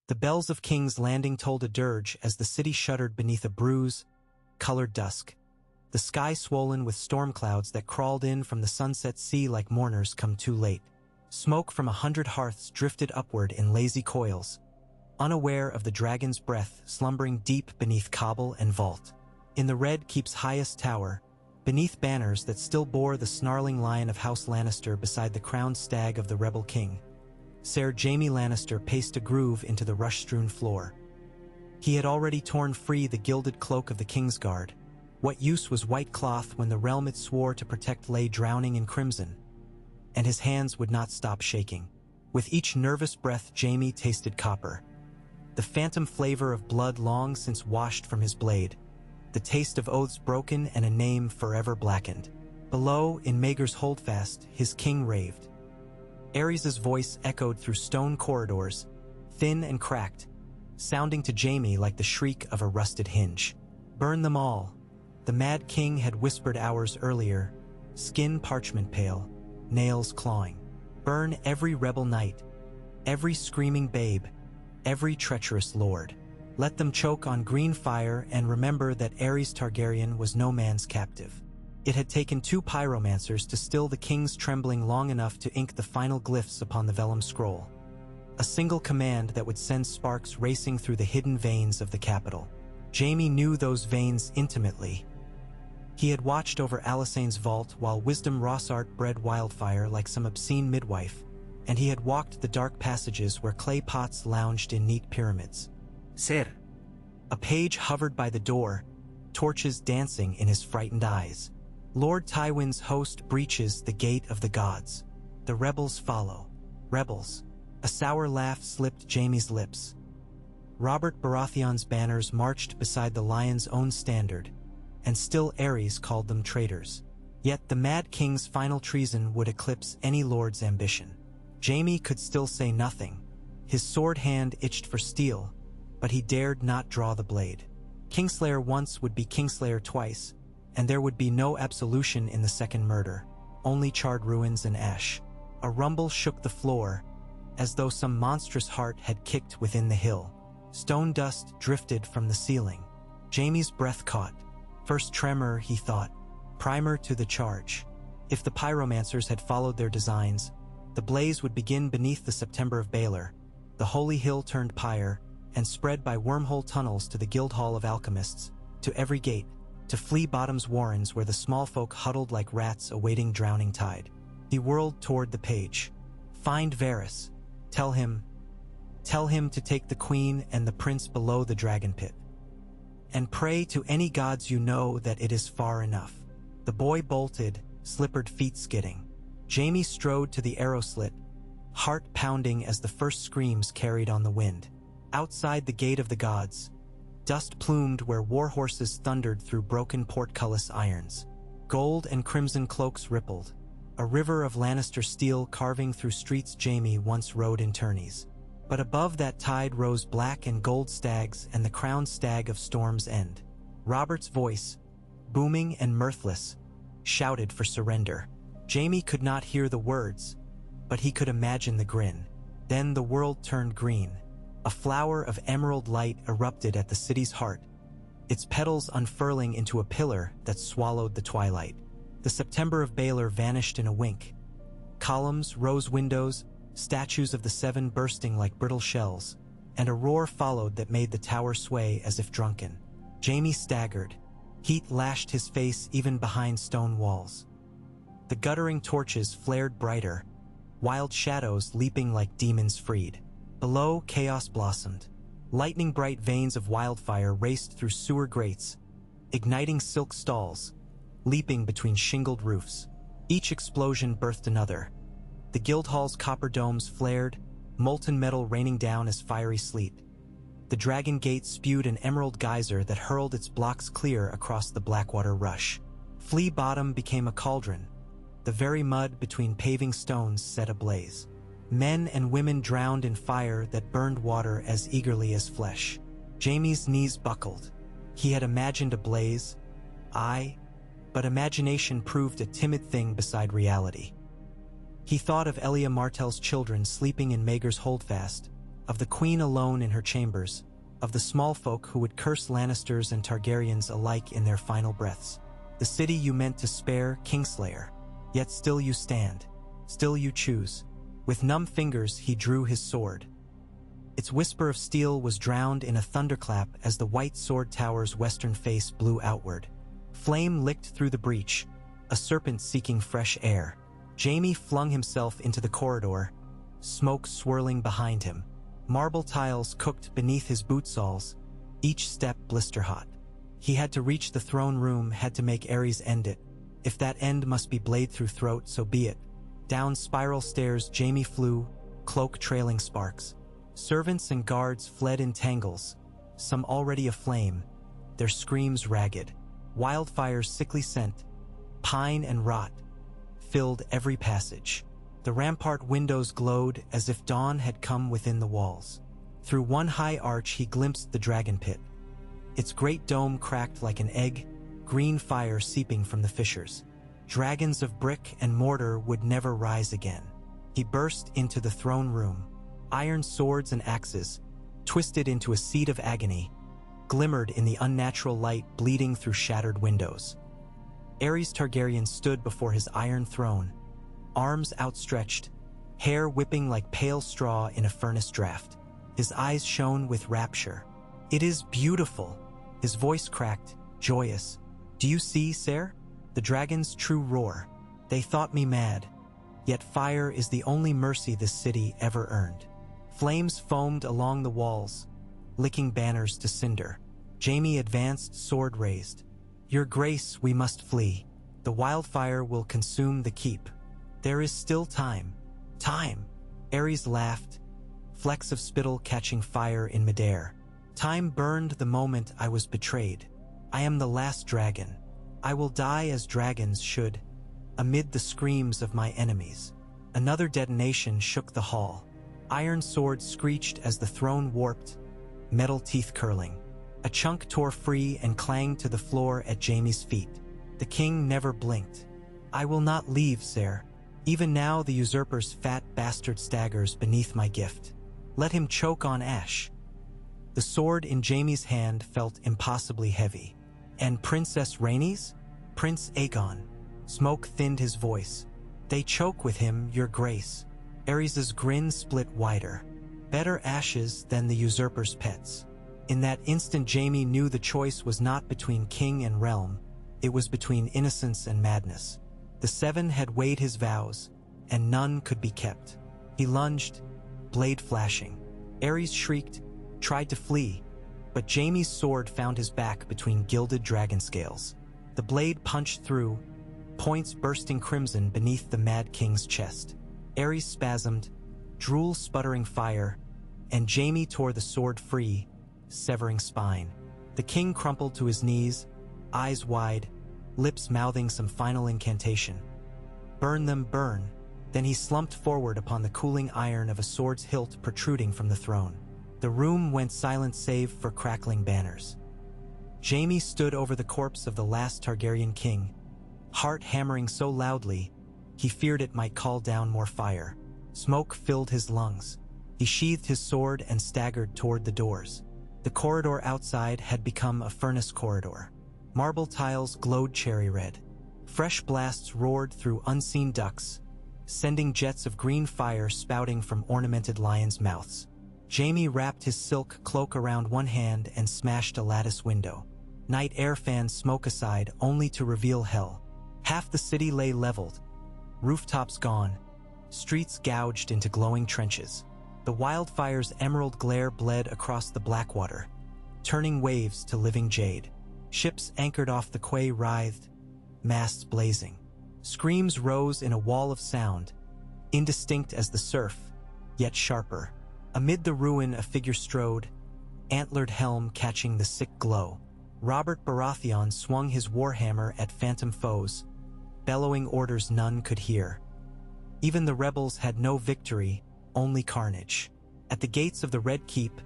The bells of King's Landing tolled a dirge as the city shuddered beneath a colored dusk. The sky swollen with storm clouds that crawled in from the sunset sea like mourners come too late. Smoke from 100 hearths drifted upward in lazy coils, unaware of the dragon's breath slumbering deep beneath cobble and vault. In the Red Keep's highest tower, beneath banners that still bore the snarling lion of House Lannister beside the crowned stag of the rebel king, Ser Jaime Lannister paced a groove into the rush-strewn floor. He had already torn free the gilded cloak of the Kingsguard. What use was white cloth when the realm it swore to protect lay drowning in crimson? And his hands would not stop shaking. With each nervous breath, Jaime tasted copper, the phantom flavor of blood long since washed from his blade, the taste of oaths broken and a name forever blackened. Below, in Maegor's holdfast, his king raved. Aerys' voice echoed through stone corridors, thin and cracked, sounding to Jaime like the shriek of a rusted hinge. "Burn them all," the Mad King had whispered hours earlier, skin parchment pale, nails clawing. "Burn every rebel knight, every screaming babe, every treacherous lord. Let them choke on green fire and remember that Aerys Targaryen was no man's captive." It had taken 2 pyromancers to still the king's trembling long enough to ink the final glyphs upon the vellum scroll. A single command that would send sparks racing through the hidden veins of the capital. Jaime knew those veins intimately. He had watched over Alysane's vault while Wisdom Rossart bred wildfire like some obscene midwife, and he had walked the dark passages where clay pots lounged in neat pyramids. "Sir." A page hovered by the door, torches dancing in his frightened eyes. "Lord Tywin's host breaches the gate of the gods. The rebels follow." Rebels. A sour laugh slipped Jaime's lips. Robert Baratheon's banners marched beside the lion's own standard, and still Aerys called them traitors. Yet the Mad King's final treason would eclipse any lord's ambition. Jaime could still say nothing. His sword hand itched for steel, but he dared not draw the blade. Kingslayer once would be Kingslayer twice, and there would be no absolution in the second murder, only charred ruins and ash. A rumble shook the floor, as though some monstrous heart had kicked within the hill. Stone dust drifted from the ceiling. Jaime's breath caught. First tremor, he thought. Primer to the charge. If the pyromancers had followed their designs, the blaze would begin beneath the September of Baelor, the holy hill turned pyre, and spread by wormhole tunnels to the Guildhall of Alchemists, to every gate, to Flea Bottom's warrens where the small folk huddled like rats awaiting drowning tide. He whirled toward the page. "Find Varys. Tell him to take the queen and the prince below the dragon pit. And pray to any gods you know that it is far enough." The boy bolted, slippered feet skidding. Jaime strode to the arrow slit, heart pounding as the first screams carried on the wind. Outside the gate of the gods, dust plumed where war horses thundered through broken portcullis irons. Gold and crimson cloaks rippled, a river of Lannister steel carving through streets Jaime once rode in tourneys. But above that tide rose black and gold stags and the crowned stag of Storm's End. Robert's voice, booming and mirthless, shouted for surrender. Jaime could not hear the words, but he could imagine the grin. Then the world turned green. A flower of emerald light erupted at the city's heart, its petals unfurling into a pillar that swallowed the twilight. The September of Baelor vanished in a wink. Columns, rose windows, statues of the Seven bursting like brittle shells, and a roar followed that made the tower sway as if drunken. Jaime staggered. Heat lashed his face even behind stone walls. The guttering torches flared brighter, wild shadows leaping like demons freed. Below, chaos blossomed. Lightning-bright veins of wildfire raced through sewer grates, igniting silk stalls, leaping between shingled roofs. Each explosion birthed another. The Guildhall's copper domes flared, molten metal raining down as fiery sleet. The Dragon Gate spewed an emerald geyser that hurled its blocks clear across the Blackwater rush. Flea Bottom became a cauldron, the very mud between paving stones set ablaze. Men and women drowned in fire that burned water as eagerly as flesh. Jaime's knees buckled. He had imagined a blaze, but imagination proved a timid thing beside reality. He thought of Elia Martell's children sleeping in Maegor's holdfast, of the queen alone in her chambers, of the small folk who would curse Lannisters and Targaryens alike in their final breaths. The city you meant to spare, Kingslayer. Yet still you stand. Still you choose. With numb fingers he drew his sword. Its whisper of steel was drowned in a thunderclap as the white sword tower's western face blew outward. Flame licked through the breach, a serpent seeking fresh air. Jaime flung himself into the corridor, smoke swirling behind him. Marble tiles cooked beneath his boot soles, each step blister-hot. He had to reach the throne room, had to make Aerys end it. If that end must be blade through throat, so be it. Down spiral stairs Jaime flew, cloak trailing sparks. Servants and guards fled in tangles, some already aflame, their screams ragged. Wildfire's sickly scent, pine and rot, filled every passage. The rampart windows glowed as if dawn had come within the walls. Through one high arch he glimpsed the dragon pit. Its great dome cracked like an egg, green fire seeping from the fissures. Dragons of brick and mortar would never rise again. He burst into the throne room. Iron swords and axes, twisted into a seat of agony, glimmered in the unnatural light bleeding through shattered windows. Aerys Targaryen stood before his iron throne, arms outstretched, hair whipping like pale straw in a furnace draft. His eyes shone with rapture. "It is beautiful." His voice cracked, joyous. "Do you see, sire? The dragon's true roar. They thought me mad. Yet fire is the only mercy this city ever earned." Flames foamed along the walls, licking banners to cinder. Jaime advanced, sword raised. "Your grace, we must flee. The wildfire will consume the keep. There is still time." "Time!" Aerys laughed, flecks of spittle catching fire in midair. "Time burned the moment I was betrayed. I am the last dragon. I will die as dragons should, amid the screams of my enemies." Another detonation shook the hall. Iron swords screeched as the throne warped, metal teeth curling. A chunk tore free and clanged to the floor at Jaime's feet. The king never blinked. "I will not leave, sire. Even now the usurper's fat bastard staggers beneath my gift. Let him choke on ash." The sword in Jaime's hand felt impossibly heavy. "And Princess Rhaenys? Prince Aegon?" Smoke thinned his voice. "They choke with him, your grace." Aerys' grin split wider. Better ashes than the usurper's pets. In that instant Jaime knew the choice was not between king and realm, it was between innocence and madness. The seven had weighed his vows, and none could be kept. He lunged, blade flashing. Aerys shrieked, tried to flee, but Jaime's sword found his back between gilded dragon scales. The blade punched through, points bursting crimson beneath the Mad King's chest. Aerys spasmed, drool sputtering fire, and Jaime tore the sword free, severing spine. The king crumpled to his knees, eyes wide, lips mouthing some final incantation. "Burn them, burn." Then he slumped forward upon the cooling iron of a sword's hilt protruding from the throne. The room went silent save for crackling banners. Jaime stood over the corpse of the last Targaryen king, heart hammering so loudly he feared it might call down more fire. Smoke filled his lungs. He sheathed his sword and staggered toward the doors. The corridor outside had become a furnace corridor. Marble tiles glowed cherry red. Fresh blasts roared through unseen ducts, sending jets of green fire spouting from ornamented lions' mouths. Jaime wrapped his silk cloak around one hand and smashed a lattice window. Night air fans smoke aside only to reveal hell. Half the city lay leveled, rooftops gone, streets gouged into glowing trenches. The wildfire's emerald glare bled across the Blackwater, turning waves to living jade. Ships anchored off the quay writhed, masts blazing. Screams rose in a wall of sound, indistinct as the surf, yet sharper. Amid the ruin a figure strode, antlered helm catching the sick glow. Robert Baratheon swung his warhammer at phantom foes, bellowing orders none could hear. Even the rebels had no victory, only carnage. At the gates of the Red Keep,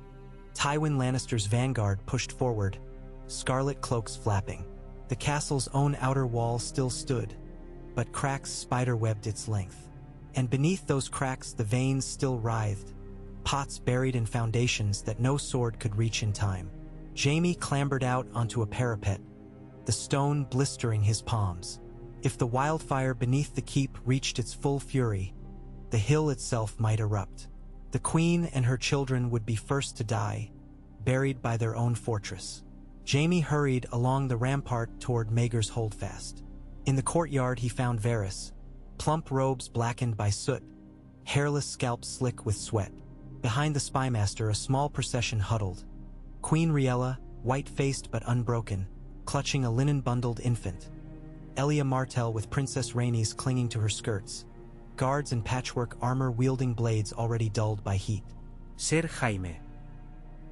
Tywin Lannister's vanguard pushed forward, scarlet cloaks flapping. The castle's own outer wall still stood, but cracks spiderwebbed its length. And beneath those cracks the veins still writhed, pots buried in foundations that no sword could reach in time. Jaime clambered out onto a parapet, the stone blistering his palms. If the wildfire beneath the keep reached its full fury, the hill itself might erupt. The queen and her children would be first to die, buried by their own fortress. Jaime hurried along the rampart toward Maegor's holdfast. In the courtyard he found Varys, plump robes blackened by soot, hairless scalp slick with sweat. Behind the spymaster a small procession huddled. Queen Riella, white-faced but unbroken, clutching a linen-bundled infant. Elia Martell with Princess Rhaenys clinging to her skirts. Guards in patchwork armor wielding blades already dulled by heat. Sir Jaime.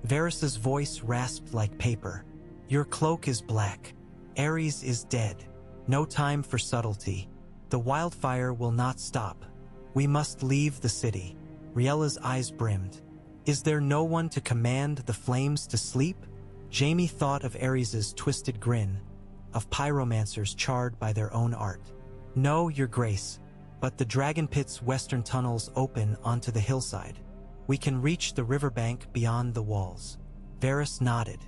Varys's voice rasped like paper. Your cloak is black. Aerys is dead. No time for subtlety. The wildfire will not stop. We must leave the city. Riella's eyes brimmed. Is there no one to command the flames to sleep? Jaime thought of Aerys's twisted grin, of pyromancers charred by their own art. No, your grace, but the dragon pit's western tunnels open onto the hillside. We can reach the riverbank beyond the walls. Varys nodded.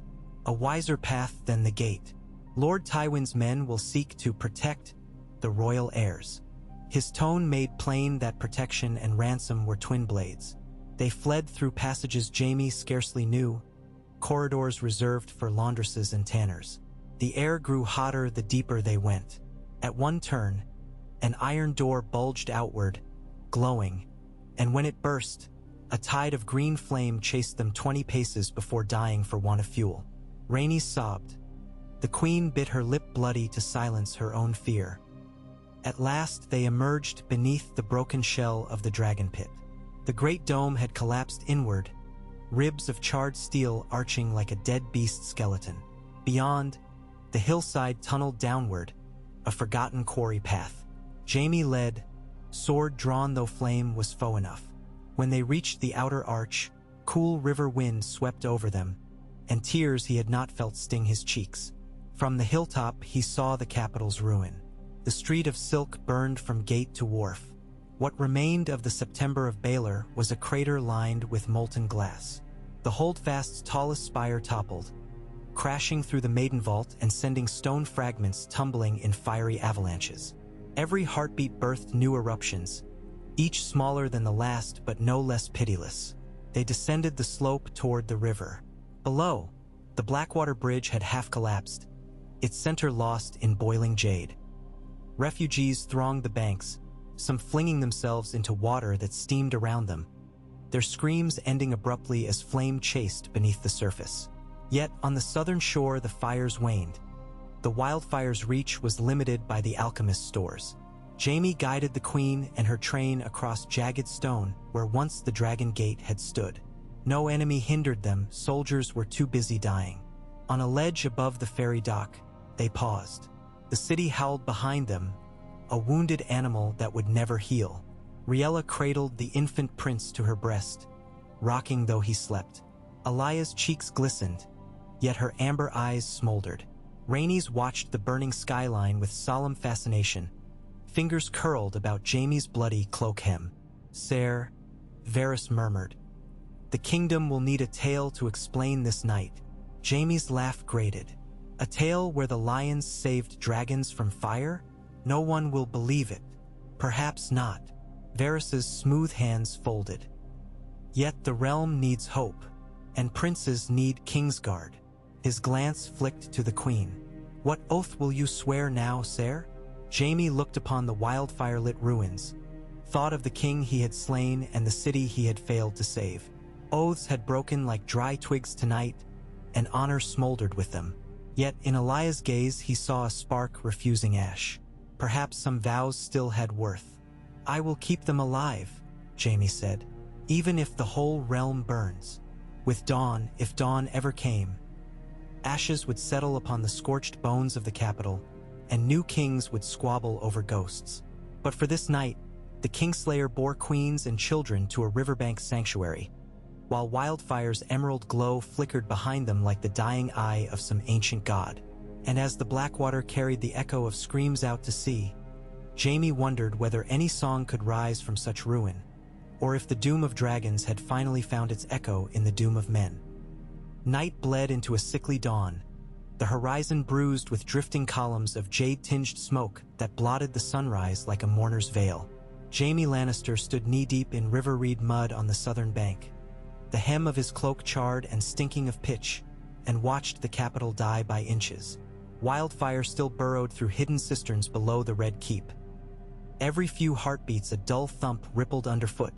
A wiser path than the gate. Lord Tywin's men will seek to protect the royal heirs. His tone made plain that protection and ransom were twin blades. They fled through passages Jaime scarcely knew, corridors reserved for laundresses and tanners. The air grew hotter the deeper they went. At one turn, an iron door bulged outward, glowing, and when it burst, a tide of green flame chased them 20 paces before dying for want of fuel. Rhaenys sobbed. The queen bit her lip bloody to silence her own fear. At last they emerged beneath the broken shell of the dragon pit. The great dome had collapsed inward, ribs of charred steel arching like a dead beast skeleton. Beyond, the hillside tunneled downward, a forgotten quarry path. Jaime led, sword drawn though flame was foe enough. When they reached the outer arch, cool river wind swept over them, and tears he had not felt sting his cheeks. From the hilltop he saw the capital's ruin. The street of silk burned from gate to wharf. What remained of the September of Baelor was a crater lined with molten glass. The holdfast's tallest spire toppled, crashing through the maiden vault and sending stone fragments tumbling in fiery avalanches. Every heartbeat birthed new eruptions, each smaller than the last but no less pitiless. They descended the slope toward the river. Below, the Blackwater Bridge had half collapsed, its center lost in boiling jade. Refugees thronged the banks, some flinging themselves into water that steamed around them, their screams ending abruptly as flame chased beneath the surface. Yet on the southern shore the fires waned. The wildfire's reach was limited by the alchemist's stores. Jaime guided the queen and her train across jagged stone where once the dragon gate had stood. No enemy hindered them, soldiers were too busy dying. On a ledge above the ferry dock, they paused. The city howled behind them, a wounded animal that would never heal. Riella cradled the infant prince to her breast, rocking though he slept. Elia's cheeks glistened, yet her amber eyes smoldered. Rhaenys watched the burning skyline with solemn fascination, fingers curled about Jaime's bloody cloak hem. Sir, Varys murmured, the kingdom will need a tale to explain this night. Jaime's laugh grated. A tale where the lions saved dragons from fire? No one will believe it. Perhaps not. Varys's smooth hands folded. Yet the realm needs hope, and princes need Kingsguard. His glance flicked to the queen. What oath will you swear now, sir? Jaime looked upon the wildfire-lit ruins, thought of the king he had slain and the city he had failed to save. Oaths had broken like dry twigs tonight, and honor smoldered with them. Yet in Elia's gaze he saw a spark refusing ash. Perhaps some vows still had worth. I will keep them alive, Jaime said, even if the whole realm burns. With dawn, if dawn ever came, ashes would settle upon the scorched bones of the capital, and new kings would squabble over ghosts. But for this night, the Kingslayer bore queens and children to a riverbank sanctuary, while wildfire's emerald glow flickered behind them like the dying eye of some ancient god. And as the Blackwater carried the echo of screams out to sea, Jaime wondered whether any song could rise from such ruin, or if the doom of dragons had finally found its echo in the doom of men. Night bled into a sickly dawn, the horizon bruised with drifting columns of jade-tinged smoke that blotted the sunrise like a mourner's veil. Jaime Lannister stood knee-deep in river-reed mud on the southern bank, the hem of his cloak charred and stinking of pitch, and watched the capital die by inches. Wildfire still burrowed through hidden cisterns below the Red Keep. Every few heartbeats a dull thump rippled underfoot,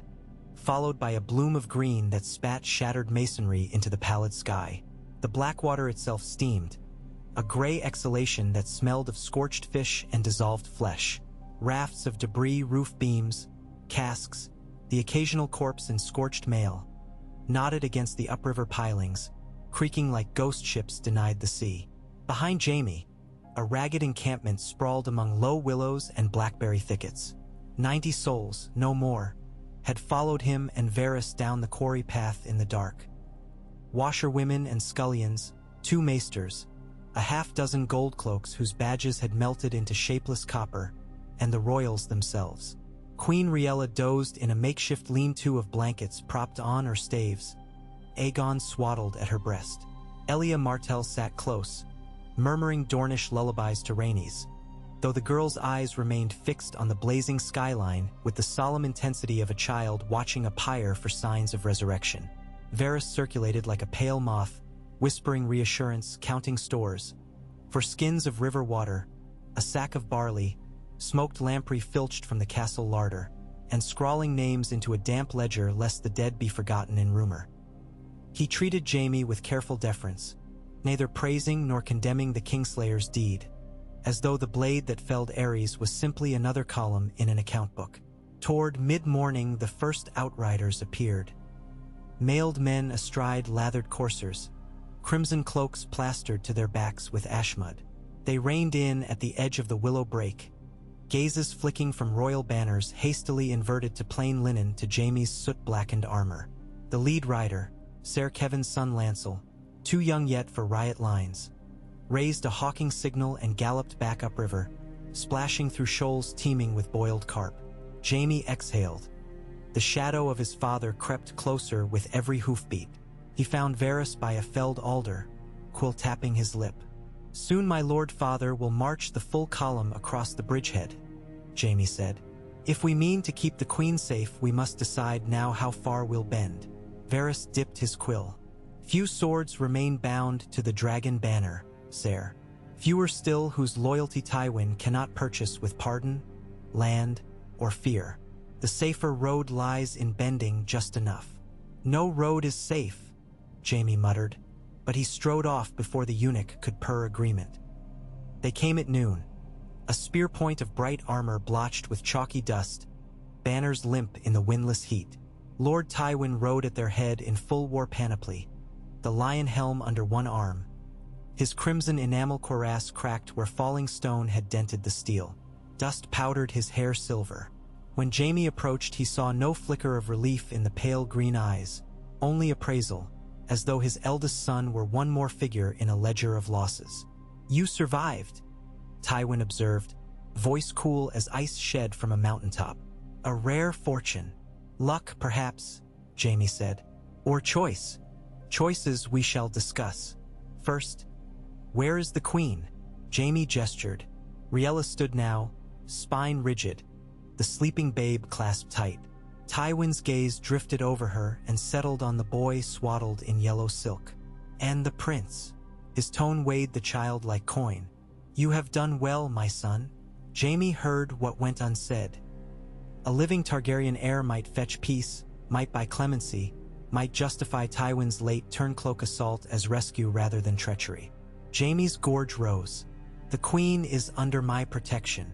followed by a bloom of green that spat shattered masonry into the pallid sky. The Blackwater itself steamed, a gray exhalation that smelled of scorched fish and dissolved flesh. Rafts of debris, roof beams, casks, the occasional corpse in scorched mail, knotted against the upriver pilings, creaking like ghost ships denied the sea. Behind Jaime, a ragged encampment sprawled among low willows and blackberry thickets. 90 souls, no more, had followed him and Varys down the quarry path in the dark. Washerwomen and scullions, 2 maesters, a half-dozen gold cloaks whose badges had melted into shapeless copper, and the royals themselves. Queen Riella dozed in a makeshift lean-to of blankets propped on or staves, Aegon swaddled at her breast. Elia Martell sat close, murmuring Dornish lullabies to Rhaenys, though the girl's eyes remained fixed on the blazing skyline with the solemn intensity of a child watching a pyre for signs of resurrection. Varys circulated like a pale moth, whispering reassurance, counting stores. For skins of river water, a sack of barley, smoked lamprey filched from the castle larder, and scrawling names into a damp ledger lest the dead be forgotten in rumor. He treated Jaime with careful deference, neither praising nor condemning the Kingslayer's deed, as though the blade that felled Ares was simply another column in an account book. Toward mid-morning, the first outriders appeared. Mailed men astride lathered coursers, crimson cloaks plastered to their backs with ashmud. They reined in at the edge of the willow brake, gazes flicking from royal banners hastily inverted to plain linen to Jaime's soot-blackened armor. The lead rider, Ser Kevin's son Lancel, too young yet for riot lines, raised a hawking signal and galloped back upriver, splashing through shoals teeming with boiled carp. Jaime exhaled. The shadow of his father crept closer with every hoofbeat. He found Varys by a felled alder, quill tapping his lip. "Soon my lord father will march the full column across the bridgehead," Jaime said. "If we mean to keep the queen safe, we must decide now how far we'll bend." Varys dipped his quill. "Few swords remain bound to the dragon banner, Ser. Fewer still whose loyalty Tywin cannot purchase with pardon, land, or fear. The safer road lies in bending just enough." "No road is safe," Jaime muttered, but he strode off before the eunuch could purr agreement. They came at noon, a spear point of bright armor blotched with chalky dust, banners limp in the windless heat. Lord Tywin rode at their head in full war panoply, the lion helm under one arm. His crimson enamel cuirass cracked where falling stone had dented the steel. Dust powdered his hair silver. When Jaime approached, he saw no flicker of relief in the pale green eyes, only appraisal, as though his eldest son were one more figure in a ledger of losses. "You survived," Tywin observed, voice cool as ice shed from a mountaintop. "A rare fortune. Luck, perhaps," Jaime said. "Or choice. Choices we shall discuss. First, where is the queen?" Jaime gestured. Riella stood now, spine rigid, the sleeping babe clasped tight. Tywin's gaze drifted over her and settled on the boy swaddled in yellow silk. "And the prince?" His tone weighed the child like coin. "You have done well, my son." Jaime heard what went unsaid. A living Targaryen heir might fetch peace, might buy clemency, might justify Tywin's late turncloak assault as rescue rather than treachery. Jaime's gorge rose. "The queen is under my protection."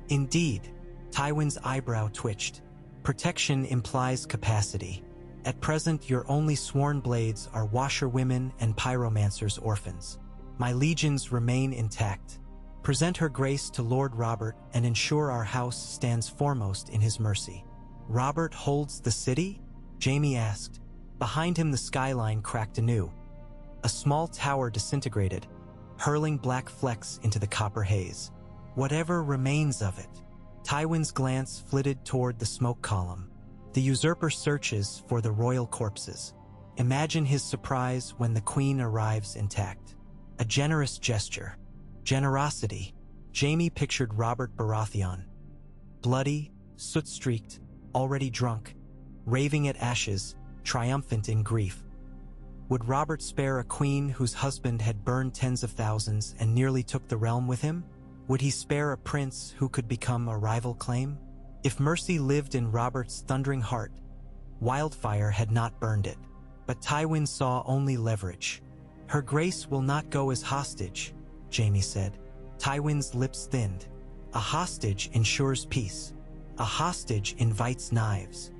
"Indeed," Tywin's eyebrow twitched. "Protection implies capacity. At present, your only sworn blades are washerwomen and pyromancers' orphans. My legions remain intact. Present her grace to Lord Robert and ensure our house stands foremost in his mercy." "Robert holds the city?" Jaime asked. Behind him the skyline cracked anew. A small tower disintegrated, hurling black flecks into the copper haze. "Whatever remains of it." Tywin's glance flitted toward the smoke column. The usurper searches for the royal corpses. Imagine his surprise when the queen arrives intact. A generous gesture. Generosity. Jaime pictured Robert Baratheon. Bloody, soot-streaked, already drunk, raving at ashes, triumphant in grief. Would Robert spare a queen whose husband had burned tens of thousands and nearly took the realm with him? Would he spare a prince who could become a rival claim? If mercy lived in Robert's thundering heart, wildfire had not burned it. But Tywin saw only leverage. Her grace will not go as hostage, Jaime said. Tywin's lips thinned. A hostage ensures peace. A hostage invites knives.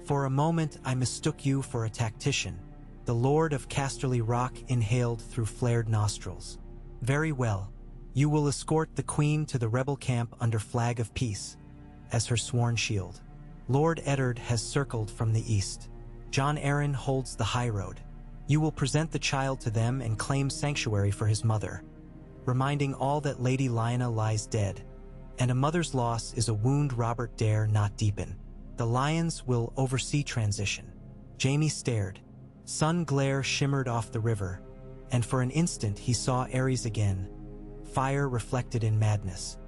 For a moment I mistook you for a tactician. The Lord of Casterly Rock inhaled through flared nostrils. Very well. You will escort the queen to the rebel camp under flag of peace, as her sworn shield. Lord Eddard has circled from the east. Jon Arryn holds the high road. You will present the child to them and claim sanctuary for his mother, reminding all that Lady Lyanna lies dead, and a mother's loss is a wound Robert dare not deepen. The Lions will oversee transition. Jaime stared. Sun glare shimmered off the river, and for an instant he saw Ares again, fire reflected in madness.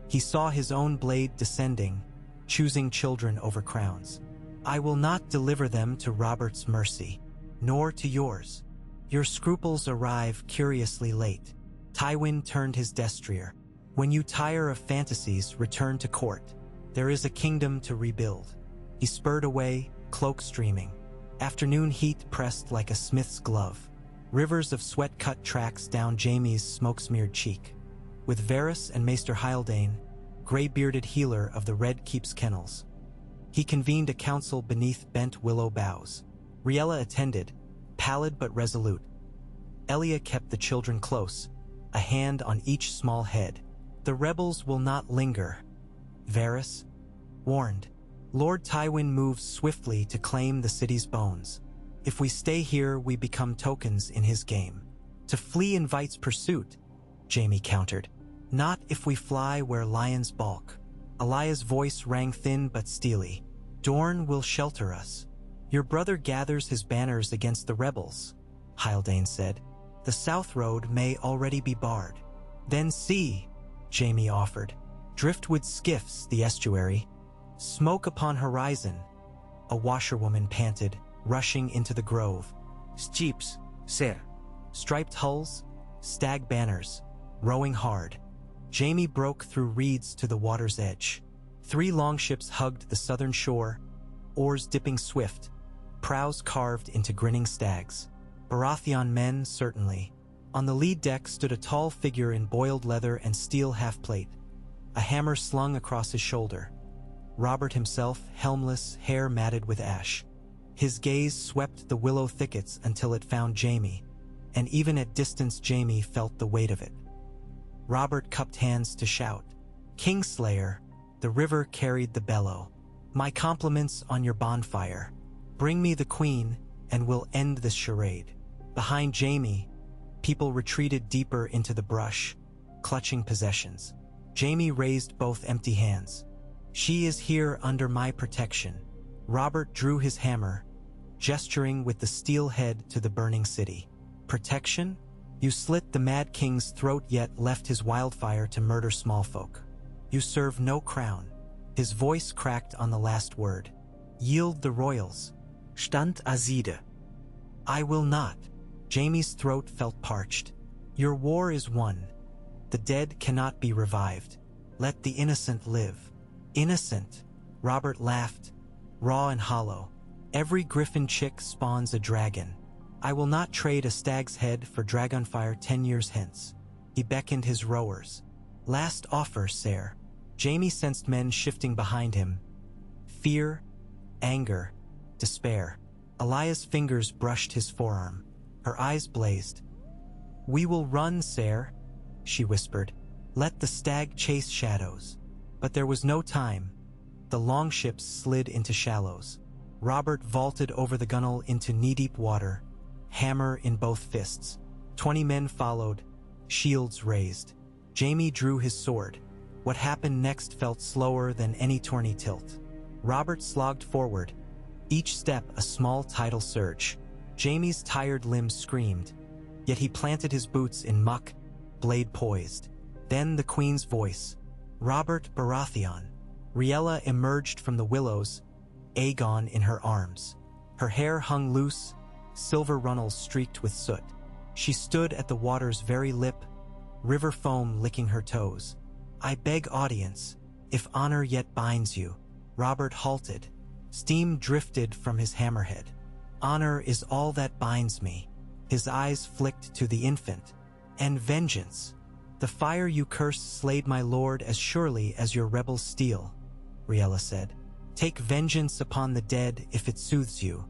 He saw his own blade descending, choosing children over crowns. I will not deliver them to Robert's mercy, nor to yours. Your scruples arrive curiously late. Tywin turned his destrier. When you tire of fantasies, return to court. There is a kingdom to rebuild. He spurred away, cloak streaming. Afternoon heat pressed like a smith's glove. Rivers of sweat cut tracks down Jaime's smoke-smeared cheek. With Varys and Maester Haldane, gray-bearded healer of the Red Keep's kennels, he convened a council beneath bent willow boughs. Riella attended, pallid but resolute. Elia kept the children close, a hand on each small head. The rebels will not linger, Varys warned. Lord Tywin moves swiftly to claim the city's bones. If we stay here, we become tokens in his game. To flee invites pursuit, Jaime countered. Not if we fly where lions balk. Elia's voice rang thin but steely. Dorne will shelter us. Your brother gathers his banners against the rebels, Haldane said. The South Road may already be barred. Then see, Jaime offered. Driftwood skiffs the estuary. Smoke upon horizon, a washerwoman panted, rushing into the grove. Steeps, sir. Striped hulls, stag banners, rowing hard. Jaime broke through reeds to the water's edge. 3 longships hugged the southern shore, oars dipping swift, prows carved into grinning stags. Baratheon men, certainly. On the lead deck stood a tall figure in boiled leather and steel half-plate, a hammer slung across his shoulder. Robert himself, helmless, hair matted with ash. His gaze swept the willow thickets until it found Jaime, and even at distance Jaime felt the weight of it. Robert cupped hands to shout. Kingslayer, the river carried the bellow. My compliments on your bonfire. Bring me the queen, and we'll end this charade. Behind Jaime, people retreated deeper into the brush, clutching possessions. Jaime raised both empty hands. She is here under my protection. Robert drew his hammer, gesturing with the steel head to the burning city. Protection? You slit the Mad King's throat yet left his wildfire to murder small folk. You serve no crown. His voice cracked on the last word. Yield the royals. Stand Azide. I will not. Jaime's throat felt parched. Your war is won. The dead cannot be revived. Let the innocent live. Innocent, Robert laughed, raw and hollow. Every griffin chick spawns a dragon. I will not trade a stag's head for dragonfire 10 years hence. He beckoned his rowers. Last offer, sir. Jaime sensed men shifting behind him. Fear, anger, despair. Elia's fingers brushed his forearm. Her eyes blazed. We will run, sir, she whispered. Let the stag chase shadows. But there was no time. The longships slid into shallows. Robert vaulted over the gunwale into knee-deep water, hammer in both fists. 20 men followed, shields raised. Jaime drew his sword. What happened next felt slower than any tourney tilt. Robert slogged forward, each step a small tidal surge. Jaime's tired limbs screamed, yet he planted his boots in muck, blade poised. Then the queen's voice, "Robert Baratheon." Riella emerged from the willows, Aegon in her arms. Her hair hung loose, silver runnels streaked with soot. She stood at the water's very lip, river foam licking her toes. "I beg audience, if honor yet binds you." Robert halted. Steam drifted from his hammerhead. "Honor is all that binds me." His eyes flicked to the infant. "And vengeance. The fire you cursed slayed my lord as surely as your rebels steal," Riella said. "Take vengeance upon the dead if it soothes you.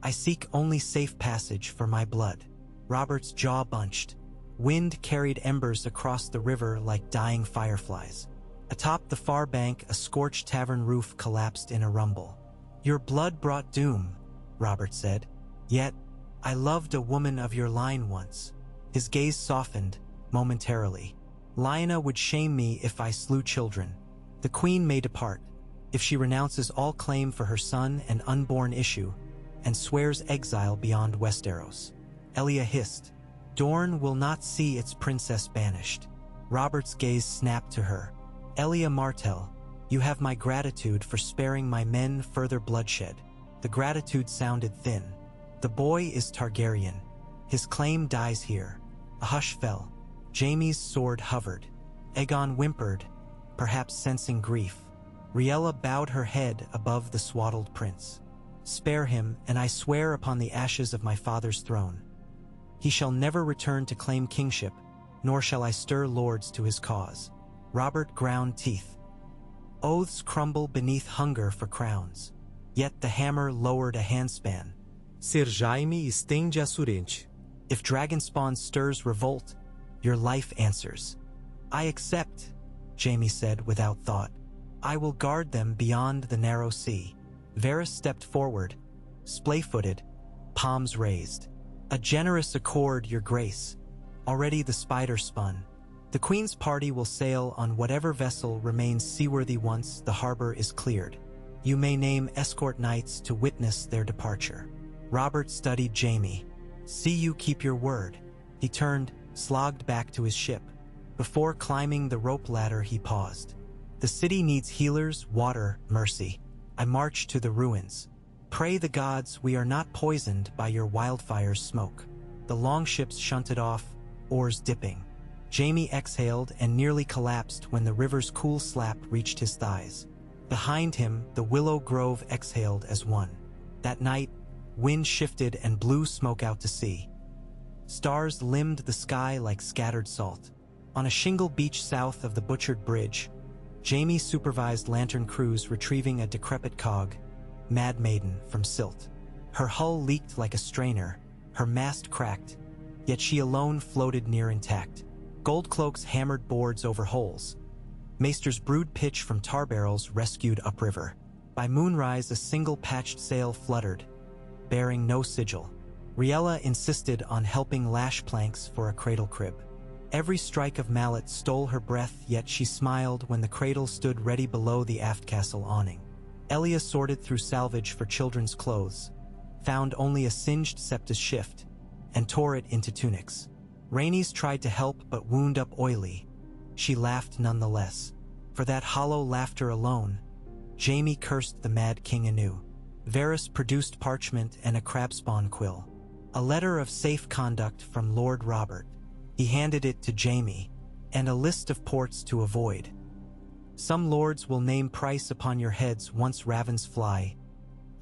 I seek only safe passage for my blood." Robert's jaw bunched. Wind carried embers across the river like dying fireflies. Atop the far bank, a scorched tavern roof collapsed in a rumble. "Your blood brought doom," Robert said. "Yet, I loved a woman of your line once." His gaze softened, momentarily. "Lyanna would shame me if I slew children. The queen may depart, if she renounces all claim for her son and unborn issue, and swears exile beyond Westeros." Elia hissed, "Dorne will not see its princess banished." Robert's gaze snapped to her. "Elia Martell, you have my gratitude for sparing my men further bloodshed." The gratitude sounded thin. "The boy is Targaryen. His claim dies here." A hush fell. Jaime's sword hovered. Aegon whimpered, perhaps sensing grief. Riella bowed her head above the swaddled prince. "Spare him, and I swear upon the ashes of my father's throne. He shall never return to claim kingship, nor shall I stir lords to his cause." Robert ground teeth. Oaths crumble beneath hunger for crowns. Yet the hammer lowered a handspan. Ser Jaime estende a surente. "If Dragonspawn stirs revolt, your life answers." "I accept," Jaime said without thought. "I will guard them beyond the narrow sea." Varys stepped forward, splay-footed, palms raised. "A generous accord, your grace." Already the spider spun. "The queen's party will sail on whatever vessel remains seaworthy once the harbor is cleared. You may name escort knights to witness their departure." Robert studied Jaime. "See you keep your word." He turned, slogged back to his ship. Before climbing the rope ladder, he paused. "The city needs healers, water, mercy. I march to the ruins. Pray the gods we are not poisoned by your wildfire's smoke." The longships shunted off, oars dipping. Jaime exhaled and nearly collapsed when the river's cool slap reached his thighs. Behind him, the willow grove exhaled as one. That night, wind shifted and blew smoke out to sea. Stars limned the sky like scattered salt. On a shingle beach south of the Butchered Bridge, Jaime supervised lantern crews retrieving a decrepit cog, Mad Maiden, from silt. Her hull leaked like a strainer, her mast cracked, yet she alone floated near intact. Gold cloaks hammered boards over holes. Maesters brewed pitch from tar barrels rescued upriver. By moonrise, a single patched sail fluttered, bearing no sigil. Riella insisted on helping lash planks for a cradle crib. Every strike of mallet stole her breath, yet she smiled when the cradle stood ready below the aft castle awning. Elia sorted through salvage for children's clothes, found only a singed septus shift, and tore it into tunics. Rhaenys tried to help but wound up oily. She laughed nonetheless. For that hollow laughter alone, Jaime cursed the Mad King anew. Varys produced parchment and a crabspawn quill. A letter of safe conduct from Lord Robert. He handed it to Jaime, and a list of ports to avoid. "Some lords will name price upon your heads once ravens fly.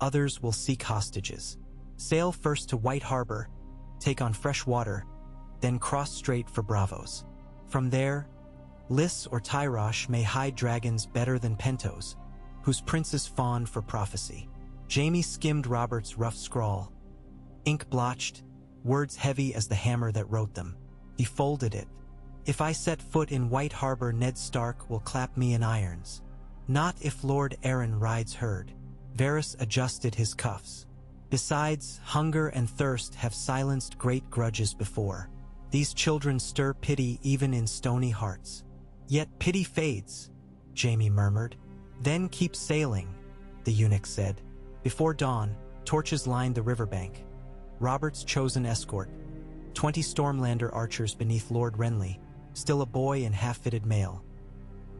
Others will seek hostages. Sail first to White Harbor, take on fresh water, then cross straight for Bravos. From there, Lys or Tyrosh may hide dragons better than Pentos, whose princes fawn for prophecy." Jaime skimmed Robert's rough scrawl. Ink blotched, words heavy as the hammer that wrote them. He folded it. "If I set foot in White Harbor, Ned Stark will clap me in irons. Not if Lord Aaron rides herd." Varys adjusted his cuffs. "Besides, hunger and thirst have silenced great grudges before. These children stir pity even in stony hearts." "Yet pity fades," Jaime murmured. "Then keep sailing. the eunuch said. Before dawn, torches lined the riverbank. Robert's chosen escort, 20 Stormlander archers beneath Lord Renly, still a boy and half-fitted male.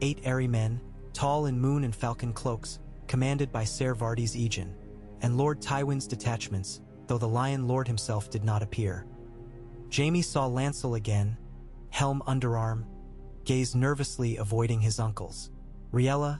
8 airy men, tall in moon and falcon cloaks, commanded by Ser Vardy's Aegon, and Lord Tywin's detachments, though the Lion Lord himself did not appear. Jaime saw Lancel again, helm underarm, gaze nervously avoiding his uncles. Riella,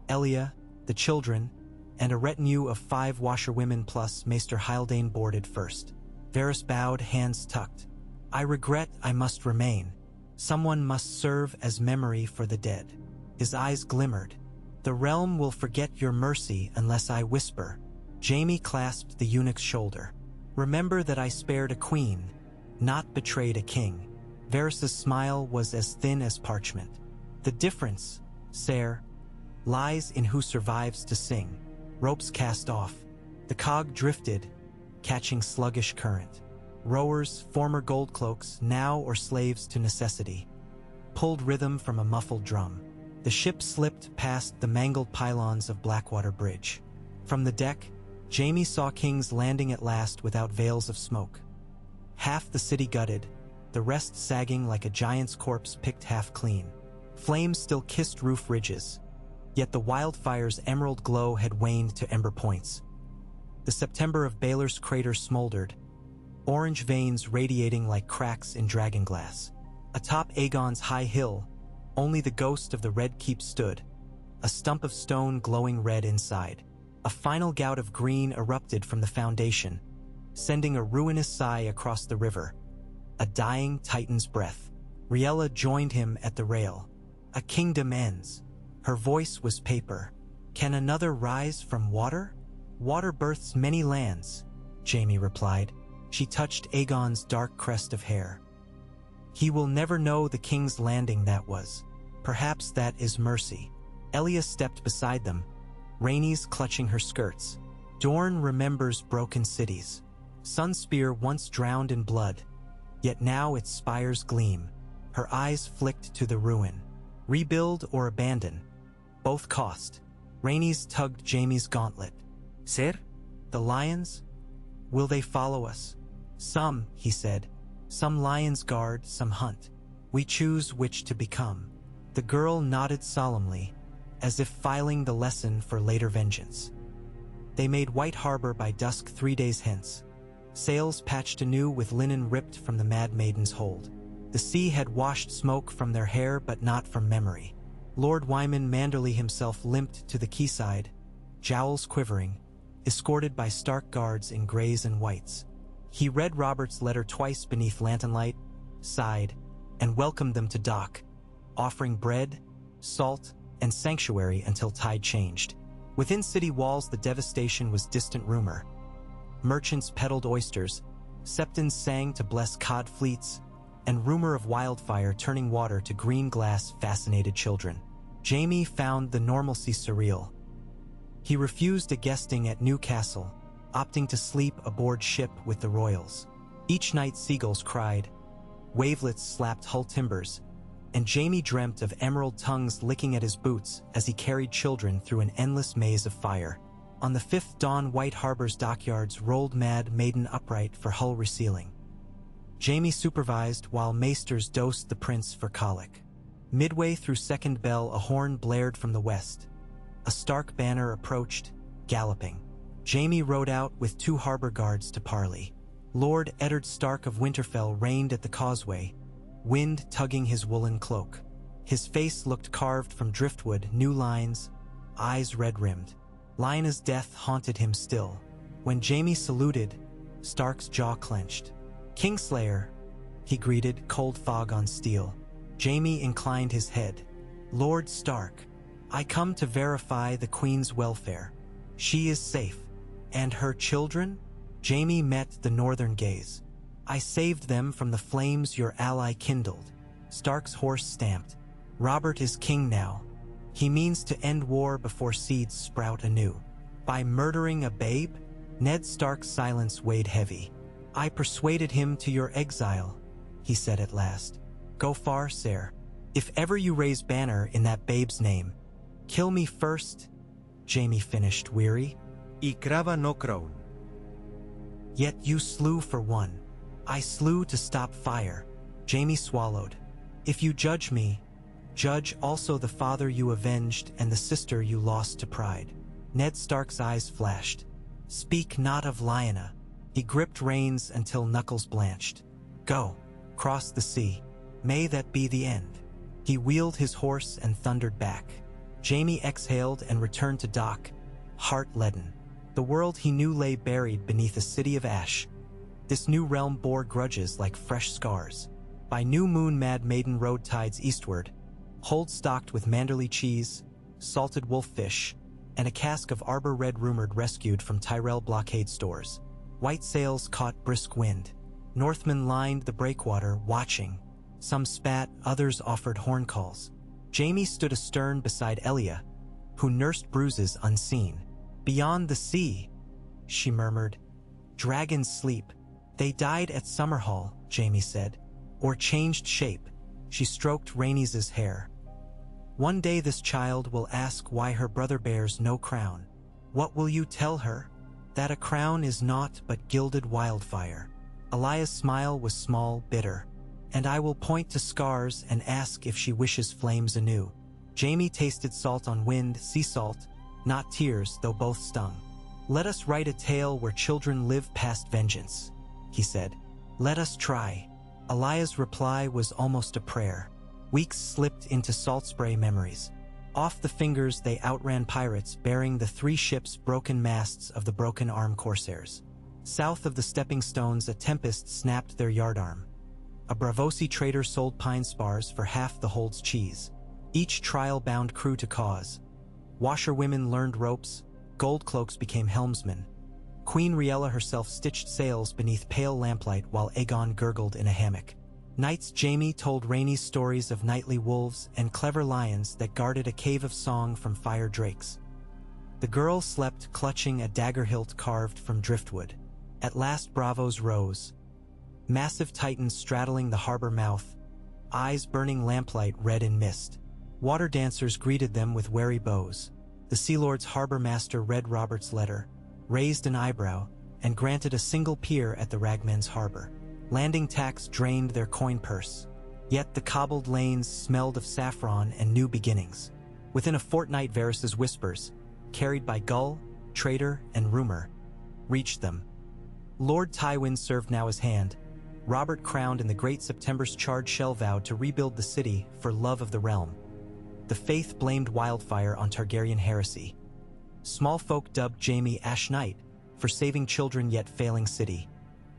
Elia, the children, and a retinue of 5 washerwomen plus Maester Haldane boarded first. Varys bowed, hands tucked. I regret I must remain. Someone must serve as memory for the dead. His eyes glimmered. The realm will forget your mercy unless I whisper. Jaime clasped the eunuch's shoulder. Remember that I spared a queen, not betrayed a king. Varys' smile was as thin as parchment. The difference, Ser, lies in who survives to sing. Ropes cast off. The cog drifted, catching sluggish current. Rowers, former goldcloaks, now or slaves to necessity, pulled rhythm from a muffled drum. The ship slipped past the mangled pylons of Blackwater Bridge. From the deck, Jaime saw King's Landing at last without veils of smoke. Half the city gutted, the rest sagging like a giant's corpse picked half clean. Flames still kissed roof ridges, yet the wildfire's emerald glow had waned to ember points. The September of Baelor's crater smoldered, orange veins radiating like cracks in dragonglass. Atop Aegon's high hill, only the ghost of the Red Keep stood, a stump of stone glowing red inside. A final gout of green erupted from the foundation, sending a ruinous sigh across the river. A dying titan's breath. Riella joined him at the rail. A kingdom ends. Her voice was paper. Can another rise from water? Water births many lands, Jaime replied. She touched Aegon's dark crest of hair. He will never know the King's Landing that was. Perhaps that is mercy. Elia stepped beside them, Rhaenys clutching her skirts. Dorne remembers broken cities. Sunspear once drowned in blood, yet now its spires gleam. Her eyes flicked to the ruin. Rebuild or abandon? Both cost. Rhaenys tugged Jaime's gauntlet. Ser? The lions? Will they follow us? Some, he said. Some lions guard, some hunt. We choose which to become. The girl nodded solemnly, as if filing the lesson for later vengeance. They made White Harbor by dusk 3 days hence. Sails patched anew with linen ripped from the Mad Maiden's hold. The sea had washed smoke from their hair but not from memory. Lord Wyman Manderley himself limped to the quayside, jowls quivering, escorted by stark guards in greys and whites. He read Robert's letter twice beneath lanternlight, sighed, and welcomed them to dock, offering bread, salt, and sanctuary until tide changed. Within city walls, the devastation was distant rumor. Merchants peddled oysters, septons sang to bless cod fleets, and rumor of wildfire turning water to green glass fascinated children. Jaime found the normalcy surreal. He refused a guesting at Newcastle, opting to sleep aboard ship with the royals. Each night seagulls cried, wavelets slapped hull timbers, and Jaime dreamt of emerald tongues licking at his boots as he carried children through an endless maze of fire. On the 5th dawn, White Harbor's dockyards rolled Mad Maiden upright for hull resealing. Jaime supervised while maesters dosed the prince for colic. Midway through second bell, a horn blared from the west. A Stark banner approached, galloping. Jaime rode out with 2 harbor guards to parley. Lord Eddard Stark of Winterfell reigned at the causeway, wind tugging his woolen cloak. His face looked carved from driftwood, new lines, eyes red-rimmed. Lyanna's death haunted him still. When Jaime saluted, Stark's jaw clenched. Kingslayer, he greeted, cold fog on steel. Jaime inclined his head. Lord Stark, I come to verify the Queen's welfare. She is safe. And her children? Jaime met the northern gaze. I saved them from the flames your ally kindled. Stark's horse stamped. Robert is king now. He means to end war before seeds sprout anew. By murdering a babe? Ned Stark's silence weighed heavy. I persuaded him to your exile, he said at last. Go far, Ser. If ever you raise banner in that babe's name, kill me first, Jaime finished, weary. I krava no crown. Yet you slew for one. I slew to stop fire. Jaime swallowed. If you judge me, judge also the father you avenged and the sister you lost to pride. Ned Stark's eyes flashed. Speak not of Lyanna. He gripped reins until knuckles blanched. Go, cross the sea. May that be the end. He wheeled his horse and thundered back. Jaime exhaled and returned to dock, heart leaden. The world he knew lay buried beneath a city of ash. This new realm bore grudges like fresh scars. By new moon Mad Maiden rode tides eastward, hold stocked with Manderley cheese, salted wolffish, and a cask of Arbor Red rumored rescued from Tyrell blockade stores. White sails caught brisk wind. Northmen lined the breakwater, watching. Some spat, others offered horn calls. Jaime stood astern beside Elia, who nursed bruises unseen. Beyond the sea, she murmured. Dragons sleep. They died at Summerhall, Jaime said. Or changed shape. She stroked Rhaenys' hair. One day this child will ask why her brother bears no crown. What will you tell her? That a crown is naught but gilded wildfire. Elia's smile was small, bitter. And I will point to scars and ask if she wishes flames anew. Jaime tasted salt on wind, sea salt, not tears, though both stung. Let us write a tale where children live past vengeance, he said. Let us try. Elia's reply was almost a prayer. Weeks slipped into salt spray memories. Off the fingers they outran pirates bearing the 3 ships' broken masts of the Broken Arm Corsairs. South of the stepping stones a tempest snapped their yardarm. A Bravosi trader sold pine spars for half the hold's cheese. Each trial bound crew to cause. Washerwomen learned ropes, gold cloaks became helmsmen. Queen Riella herself stitched sails beneath pale lamplight while Aegon gurgled in a hammock. Nights Jaime told Rhaenys stories of nightly wolves and clever lions that guarded a cave of song from fire drakes. The girl slept clutching a dagger hilt carved from driftwood. At last Bravos rose. Massive titans straddling the harbor mouth, eyes burning lamplight red in mist. Water dancers greeted them with wary bows. The Sea Lord's harbor master read Robert's letter, raised an eyebrow, and granted a single pier at the Ragmen's harbor. Landing tax drained their coin purse. Yet the cobbled lanes smelled of saffron and new beginnings. Within a fortnight Varys' whispers, carried by gull, trader, and rumor, reached them. Lord Tywin served now his hand. Robert crowned in the Great September's charred shell vowed to rebuild the city for love of the realm. The faith blamed wildfire on Targaryen heresy. Small folk dubbed Jaime Ash Knight for saving children yet failing city.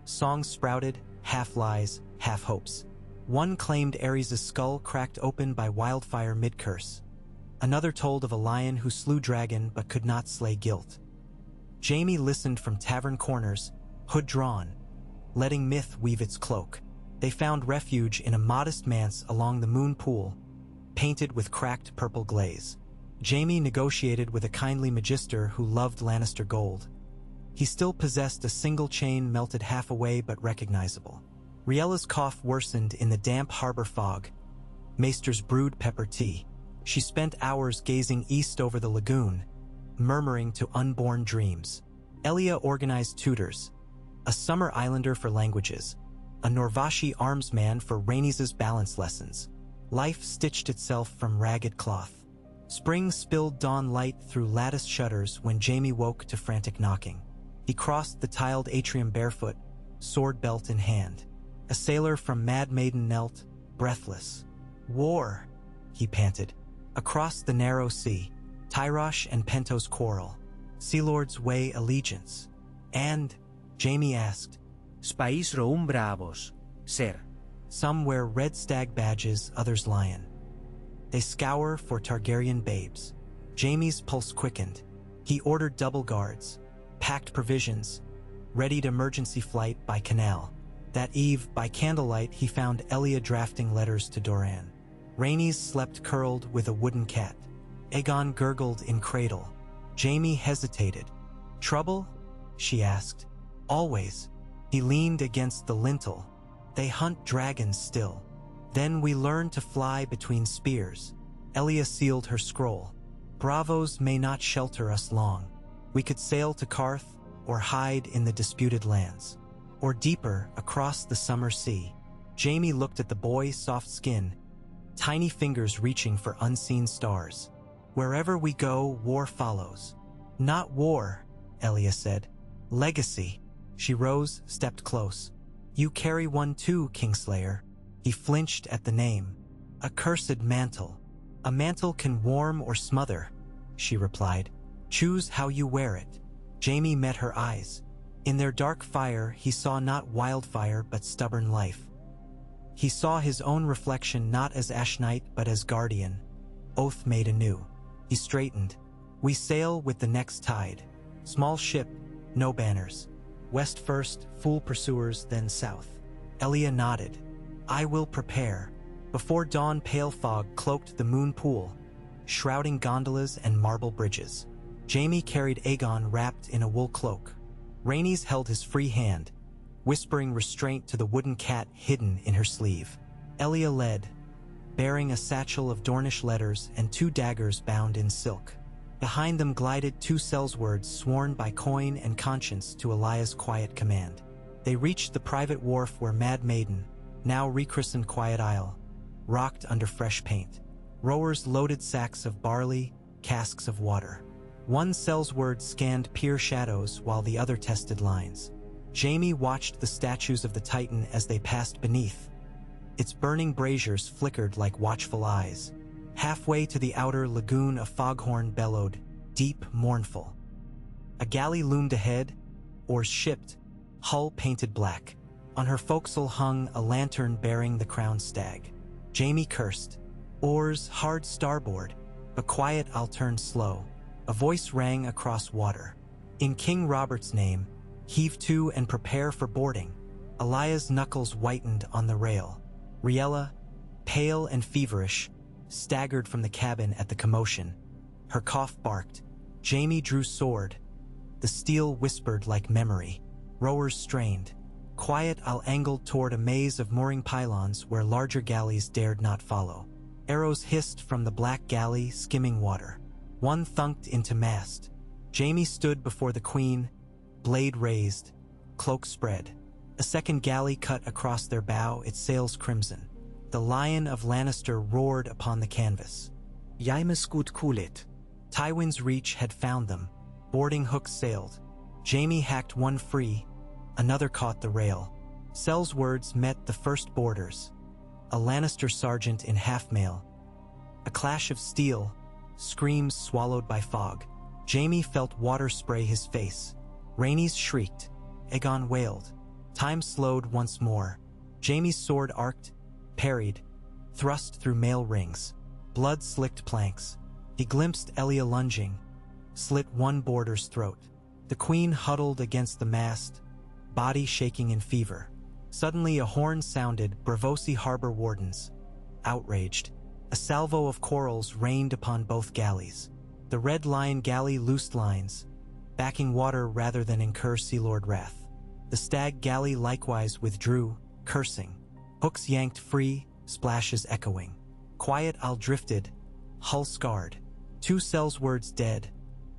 Songs sprouted, half lies, half hopes. One claimed Aerys' skull cracked open by wildfire mid-curse. Another told of a lion who slew dragon but could not slay guilt. Jaime listened from tavern corners, hood drawn, letting myth weave its cloak. They found refuge in a modest manse along the moon pool, painted with cracked purple glaze. Jaime negotiated with a kindly magister who loved Lannister gold. He still possessed a single chain melted half away but recognizable. Riella's cough worsened in the damp harbor fog. Maester's brewed pepper tea. She spent hours gazing east over the lagoon, murmuring to unborn dreams. Elia organized tutors, a summer islander for languages, a Norvashi armsman for Rhaenys' balance lessons. Life stitched itself from ragged cloth. Spring spilled dawn light through latticed shutters when Jaime woke to frantic knocking. He crossed the tiled atrium barefoot, sword belt in hand. A sailor from Mad Maiden knelt, breathless. War, he panted. Across the narrow sea, Tyrosh and Pentos quarrel. Sea Lords weigh allegiance. And, Jaime asked, Spais roam bravos, sir. Some wear red stag badges, others lion. They scour for Targaryen babes. Jaime's pulse quickened. He ordered double guards, packed provisions, readied emergency flight by canal. That eve, by candlelight, he found Elia drafting letters to Doran. Rhaenys slept curled with a wooden cat. Aegon gurgled in cradle. Jaime hesitated. Trouble? She asked. Always. He leaned against the lintel. They hunt dragons still. Then we learn to fly between spears. Elia sealed her scroll. Bravos may not shelter us long. We could sail to Carth, or hide in the disputed lands, or deeper across the summer sea. Jamie looked at the boy's soft skin, tiny fingers reaching for unseen stars. Wherever we go, war follows. Not war, Elia said. Legacy. She rose, stepped close. You carry one too, Kingslayer. He flinched at the name. A cursed mantle. A mantle can warm or smother, she replied. Choose how you wear it. Jamie met her eyes. In their dark fire, he saw not wildfire but stubborn life. He saw his own reflection not as Ash Knight but as guardian. Oath made anew. He straightened. We sail with the next tide. Small ship, no banners. West first, fool pursuers, then south. Elia nodded. I will prepare. Before dawn, pale fog cloaked the moon pool, shrouding gondolas and marble bridges. Jamie carried Aegon wrapped in a wool cloak. Rhaenys held his free hand, whispering restraint to the wooden cat hidden in her sleeve. Elia led, bearing a satchel of Dornish letters and 2 daggers bound in silk. Behind them glided 2 sellswords sworn by coin and conscience to Elia's quiet command. They reached the private wharf where Mad Maiden, now rechristened Quiet Isle, rocked under fresh paint. Rowers loaded sacks of barley, casks of water. One sellsword scanned pier shadows while the other tested lines. Jamie watched the statues of the Titan as they passed beneath. Its burning braziers flickered like watchful eyes. Halfway to the outer lagoon, a foghorn bellowed, deep, mournful. A galley loomed ahead, oars shipped, hull painted black. On her forecastle hung a lantern bearing the crowned stag. Jamie cursed. Oars hard starboard, but quiet I'll turn slow. A voice rang across water. In King Robert's name, heave to and prepare for boarding. Elia's knuckles whitened on the rail. Riella, pale and feverish, staggered from the cabin at the commotion. Her cough barked. Jamie drew sword. The steel whispered like memory. Rowers strained. Quiet I'll angled toward a maze of mooring pylons where larger galleys dared not follow. Arrows hissed from the black galley, skimming water. One thunked into mast. Jamie stood before the queen, blade raised, cloak spread. A second galley cut across their bow, its sails crimson. The Lion of Lannister roared upon the canvas. Jaimes gut kulit. Tywin's Reach had found them. Boarding hooks sailed. Jamie hacked one free, another caught the rail. Sellswords met the first boarders. A Lannister sergeant in half-mail. A clash of steel, screams swallowed by fog. Jamie felt water spray his face. Rhaenys shrieked. Aegon wailed. Time slowed once more. Jamie's sword arced, parried, thrust through mail rings. Blood slicked planks. He glimpsed Elia lunging, slit one boarder's throat. The queen huddled against the mast, body shaking in fever. Suddenly a horn sounded, Braavosi harbor wardens. Outraged, a salvo of quarrels rained upon both galleys. The Red Lion galley loosed lines, backing water rather than incur Sea Lord wrath. The Stag galley likewise withdrew, cursing. Hooks yanked free, splashes echoing. Quiet I'll drifted, hull scarred. 2 sellswords dead.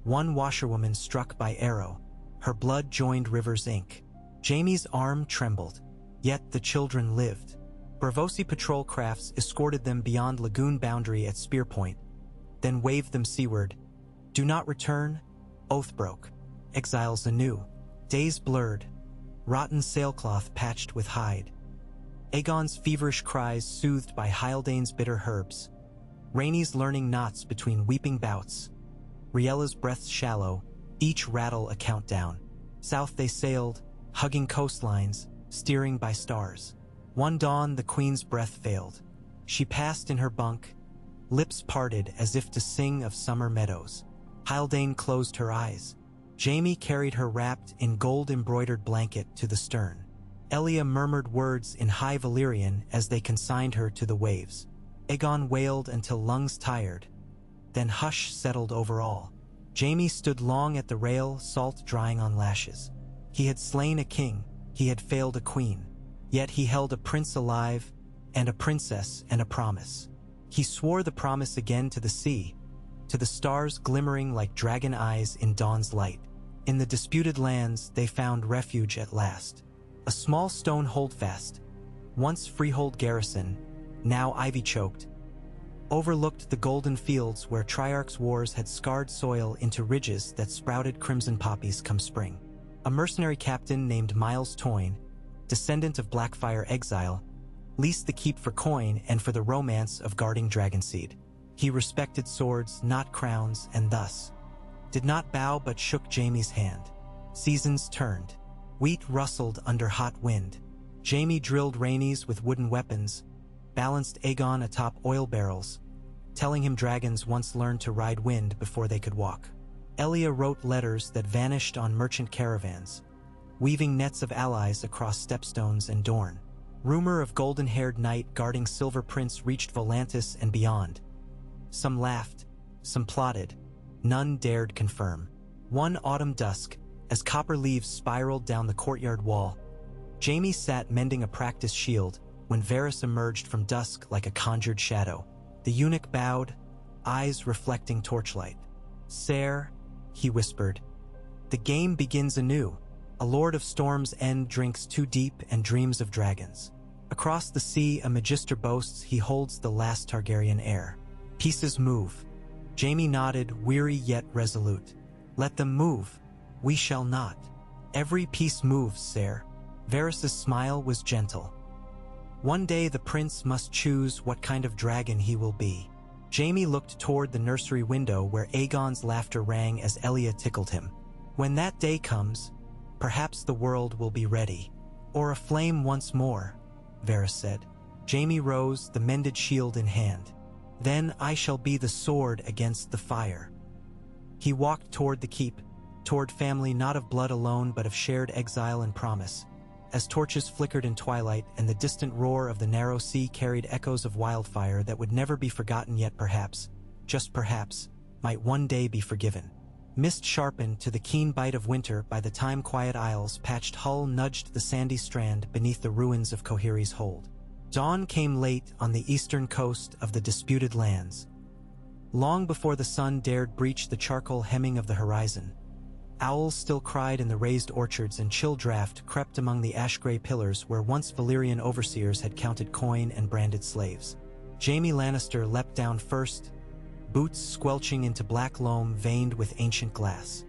1 washerwoman struck by arrow. Her blood joined river's ink. Jamie's arm trembled. Yet the children lived. Braavosi patrol crafts escorted them beyond lagoon boundary at spear point, then waved them seaward. Do not return. Oath broke. Exiles anew. Days blurred. Rotten sailcloth patched with hide. Aegon's feverish cries soothed by Hyldane's bitter herbs. Rhaenys learning knots between weeping bouts. Riella's breath shallow, each rattle a countdown. South they sailed, hugging coastlines, steering by stars. One dawn the queen's breath failed. She passed in her bunk, lips parted as if to sing of summer meadows. Haldane closed her eyes. Jamie carried her wrapped in gold-embroidered blanket to the stern. Elia murmured words in High Valyrian as they consigned her to the waves. Aegon wailed until lungs tired. Then hush settled over all. Jamie stood long at the rail, salt drying on lashes. He had slain a king, he had failed a queen. Yet he held a prince alive, and a princess and a promise. He swore the promise again to the sea, to the stars glimmering like dragon eyes in dawn's light. In the disputed lands, they found refuge at last. A small stone holdfast, once freehold garrison, now ivy-choked, overlooked the golden fields where Triarch's wars had scarred soil into ridges that sprouted crimson poppies come spring. A mercenary captain named Miles Toyne, descendant of Blackfire exile, leased the keep for coin and for the romance of guarding Dragonseed. He respected swords, not crowns, and thus did not bow but shook Jaime's hand. Seasons turned. Wheat rustled under hot wind. Jaime drilled Rhaenys with wooden weapons, balanced Aegon atop oil barrels, telling him dragons once learned to ride wind before they could walk. Elia wrote letters that vanished on merchant caravans, weaving nets of allies across Stepstones and Dorne. Rumor of golden-haired knight guarding Silver Prince reached Volantis and beyond. Some laughed, some plotted, none dared confirm. One autumn dusk, as copper leaves spiraled down the courtyard wall, Jaime sat mending a practice shield when Varys emerged from dusk like a conjured shadow. The eunuch bowed, eyes reflecting torchlight. "Sire," he whispered, "the game begins anew. A lord of Storm's End drinks too deep and dreams of dragons. Across the sea, a magister boasts he holds the last Targaryen heir. Pieces move." Jaime nodded, weary yet resolute. "Let them move. We shall not. Every piece moves, sire." Varys' smile was gentle. One day the prince must choose what kind of dragon he will be. Jaime looked toward the nursery window where Aegon's laughter rang as Elia tickled him. "When that day comes, perhaps the world will be ready. Or aflame once more," Varys said. Jaime rose, the mended shield in hand. "Then I shall be the sword against the fire." He walked toward the keep, toward family not of blood alone but of shared exile and promise. As torches flickered in twilight and the distant roar of the narrow sea carried echoes of wildfire that would never be forgotten yet perhaps, just perhaps, might one day be forgiven. Mist sharpened to the keen bite of winter by the time quiet isles patched hull nudged the sandy strand beneath the ruins of Kohiri's hold. Dawn came late on the eastern coast of the disputed lands. Long before the sun dared breach the charcoal hemming of the horizon, owls still cried in the raised orchards and chill draft crept among the ash-gray pillars where once Valyrian overseers had counted coin and branded slaves. Jaime Lannister leapt down first, boots squelching into black loam veined with ancient glass.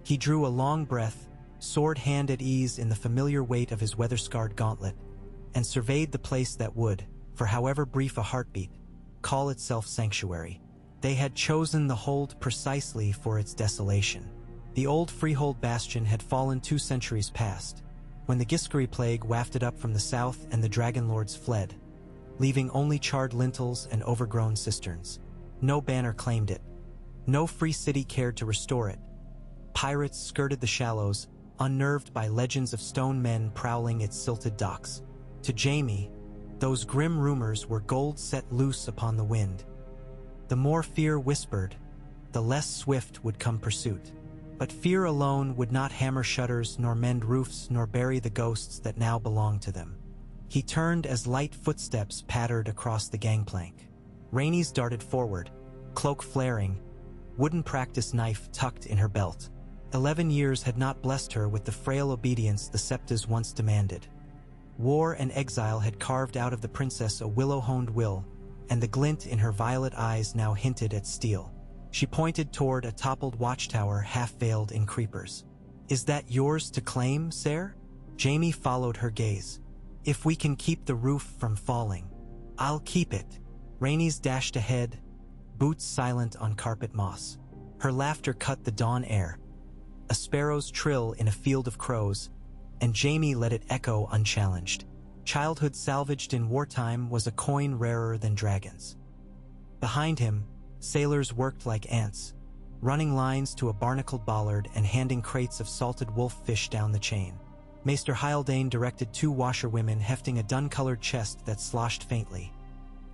He drew a long breath, sword hand at ease in the familiar weight of his weather-scarred gauntlet, and surveyed the place that would, for however brief a heartbeat, call itself sanctuary. They had chosen the hold precisely for its desolation. The old freehold bastion had fallen 2 centuries past, when the Giscari plague wafted up from the south and the dragon lords fled, leaving only charred lintels and overgrown cisterns. No banner claimed it. No free city cared to restore it. Pirates skirted the shallows, unnerved by legends of stone men prowling its silted docks. To Jaime, those grim rumors were gold set loose upon the wind. The more fear whispered, the less swift would come pursuit. But fear alone would not hammer shutters nor mend roofs nor bury the ghosts that now belonged to them. He turned as light footsteps pattered across the gangplank. Rhaenys darted forward, cloak flaring, wooden practice knife tucked in her belt. 11 years had not blessed her with the frail obedience the Septas once demanded. War and exile had carved out of the princess a willow-honed will, and the glint in her violet eyes now hinted at steel. She pointed toward a toppled watchtower half-veiled in creepers. "Is that yours to claim, sire?" Jaime followed her gaze. "If we can keep the roof from falling, I'll keep it." Rhaenys dashed ahead, boots silent on carpet moss. Her laughter cut the dawn air, a sparrow's trill in a field of crows, and Jaime let it echo unchallenged. Childhood salvaged in wartime was a coin rarer than dragons. Behind him, sailors worked like ants, running lines to a barnacled bollard and handing crates of salted wolf fish down the chain. Maester Hildane directed 2 washerwomen hefting a dun-colored chest that sloshed faintly.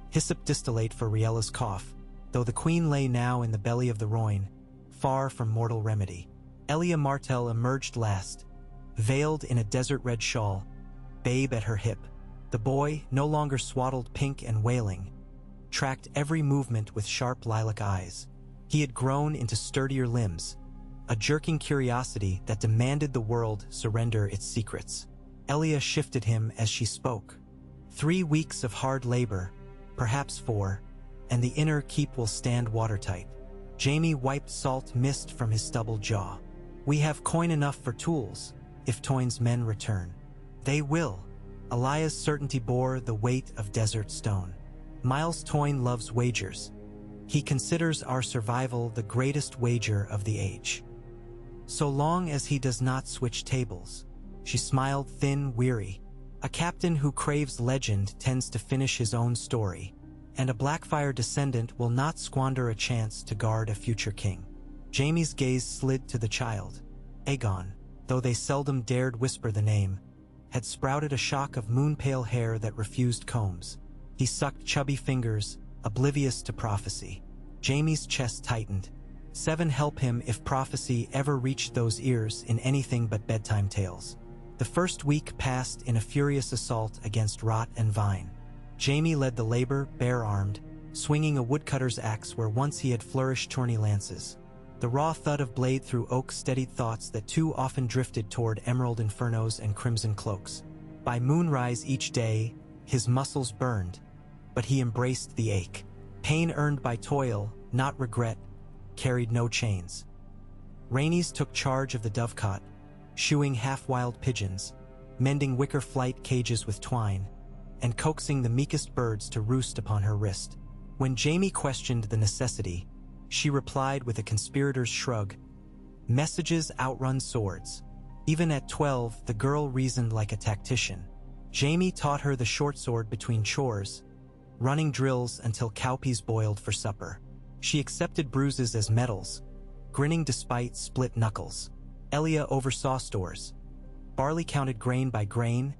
Hyssop distillate for Riella's cough, though the queen lay now in the belly of the Rhoyne, far from mortal remedy. Elia Martell emerged last, veiled in a desert-red shawl, babe at her hip. The boy, no longer swaddled pink and wailing, tracked every movement with sharp lilac eyes. He had grown into sturdier limbs, a jerking curiosity that demanded the world surrender its secrets. Elia shifted him as she spoke. 3 weeks of hard labor, perhaps 4, and the inner keep will stand watertight. Jamie wiped salt mist from his stubbled jaw. We have coin enough for tools, if Toyn's men return. They will. Elia's certainty bore the weight of desert stone. Miles Toyn loves wagers. He considers our survival the greatest wager of the age. So long as he does not switch tables. She smiled, thin, weary. A captain who craves legend tends to finish his own story, and a Blackfire descendant will not squander a chance to guard a future king. Jamie's gaze slid to the child. Aegon, though they seldom dared whisper the name, had sprouted a shock of moon-pale hair that refused combs. He sucked chubby fingers, oblivious to prophecy. Jamie's chest tightened. 7 help him if prophecy ever reached those ears in anything but bedtime tales. The first week passed in a furious assault against rot and vine. Jamie led the labor, bare-armed, swinging a woodcutter's axe where once he had flourished tourney lances. The raw thud of blade through oak steadied thoughts that too often drifted toward emerald infernos and crimson cloaks. By moonrise each day, his muscles burned, but he embraced the ache. Pain earned by toil, not regret, carried no chains. Rainey's took charge of the dovecot, shoeing half-wild pigeons, mending wicker flight cages with twine, and coaxing the meekest birds to roost upon her wrist. When Jamie questioned the necessity, she replied with a conspirator's shrug. Messages outrun swords. Even at 12, the girl reasoned like a tactician. Jamie taught her the short sword between chores, running drills until cowpeas boiled for supper. She accepted bruises as medals, grinning despite split knuckles. Elia oversaw stores. Barley counted grain by grain,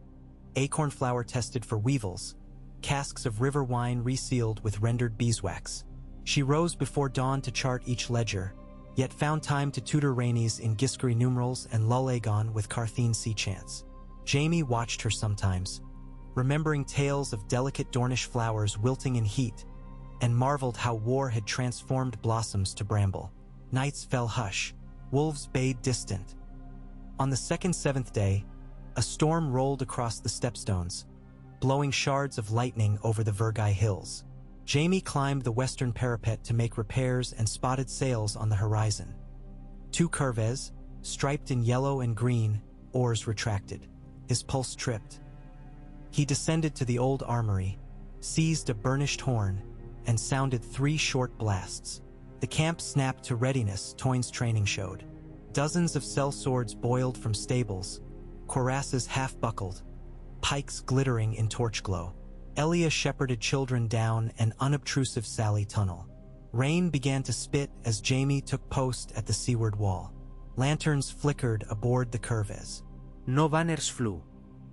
acorn flour tested for weevils, casks of river wine resealed with rendered beeswax. She rose before dawn to chart each ledger, yet found time to tutor Rainey's in Giscari numerals and lull Aegon with Carthene sea chants. Jamie watched her sometimes, remembering tales of delicate Dornish flowers wilting in heat, and marveled how war had transformed blossoms to bramble. Nights fell hush, wolves bayed distant. On the 7th day, a storm rolled across the stepstones, blowing shards of lightning over the Vergai hills. Jamie climbed the western parapet to make repairs and spotted sails on the horizon. 2 curves, striped in yellow and green, oars retracted. His pulse tripped. He descended to the old armory, seized a burnished horn, and sounded 3 short blasts. The camp snapped to readiness, Toyn's training showed. Dozens of sellswords boiled from stables, cuirasses half-buckled, pikes glittering in torch glow. Elia shepherded children down an unobtrusive Sally tunnel. Rain began to spit as Jamie took post at the seaward wall. Lanterns flickered aboard the curves. No banners flew.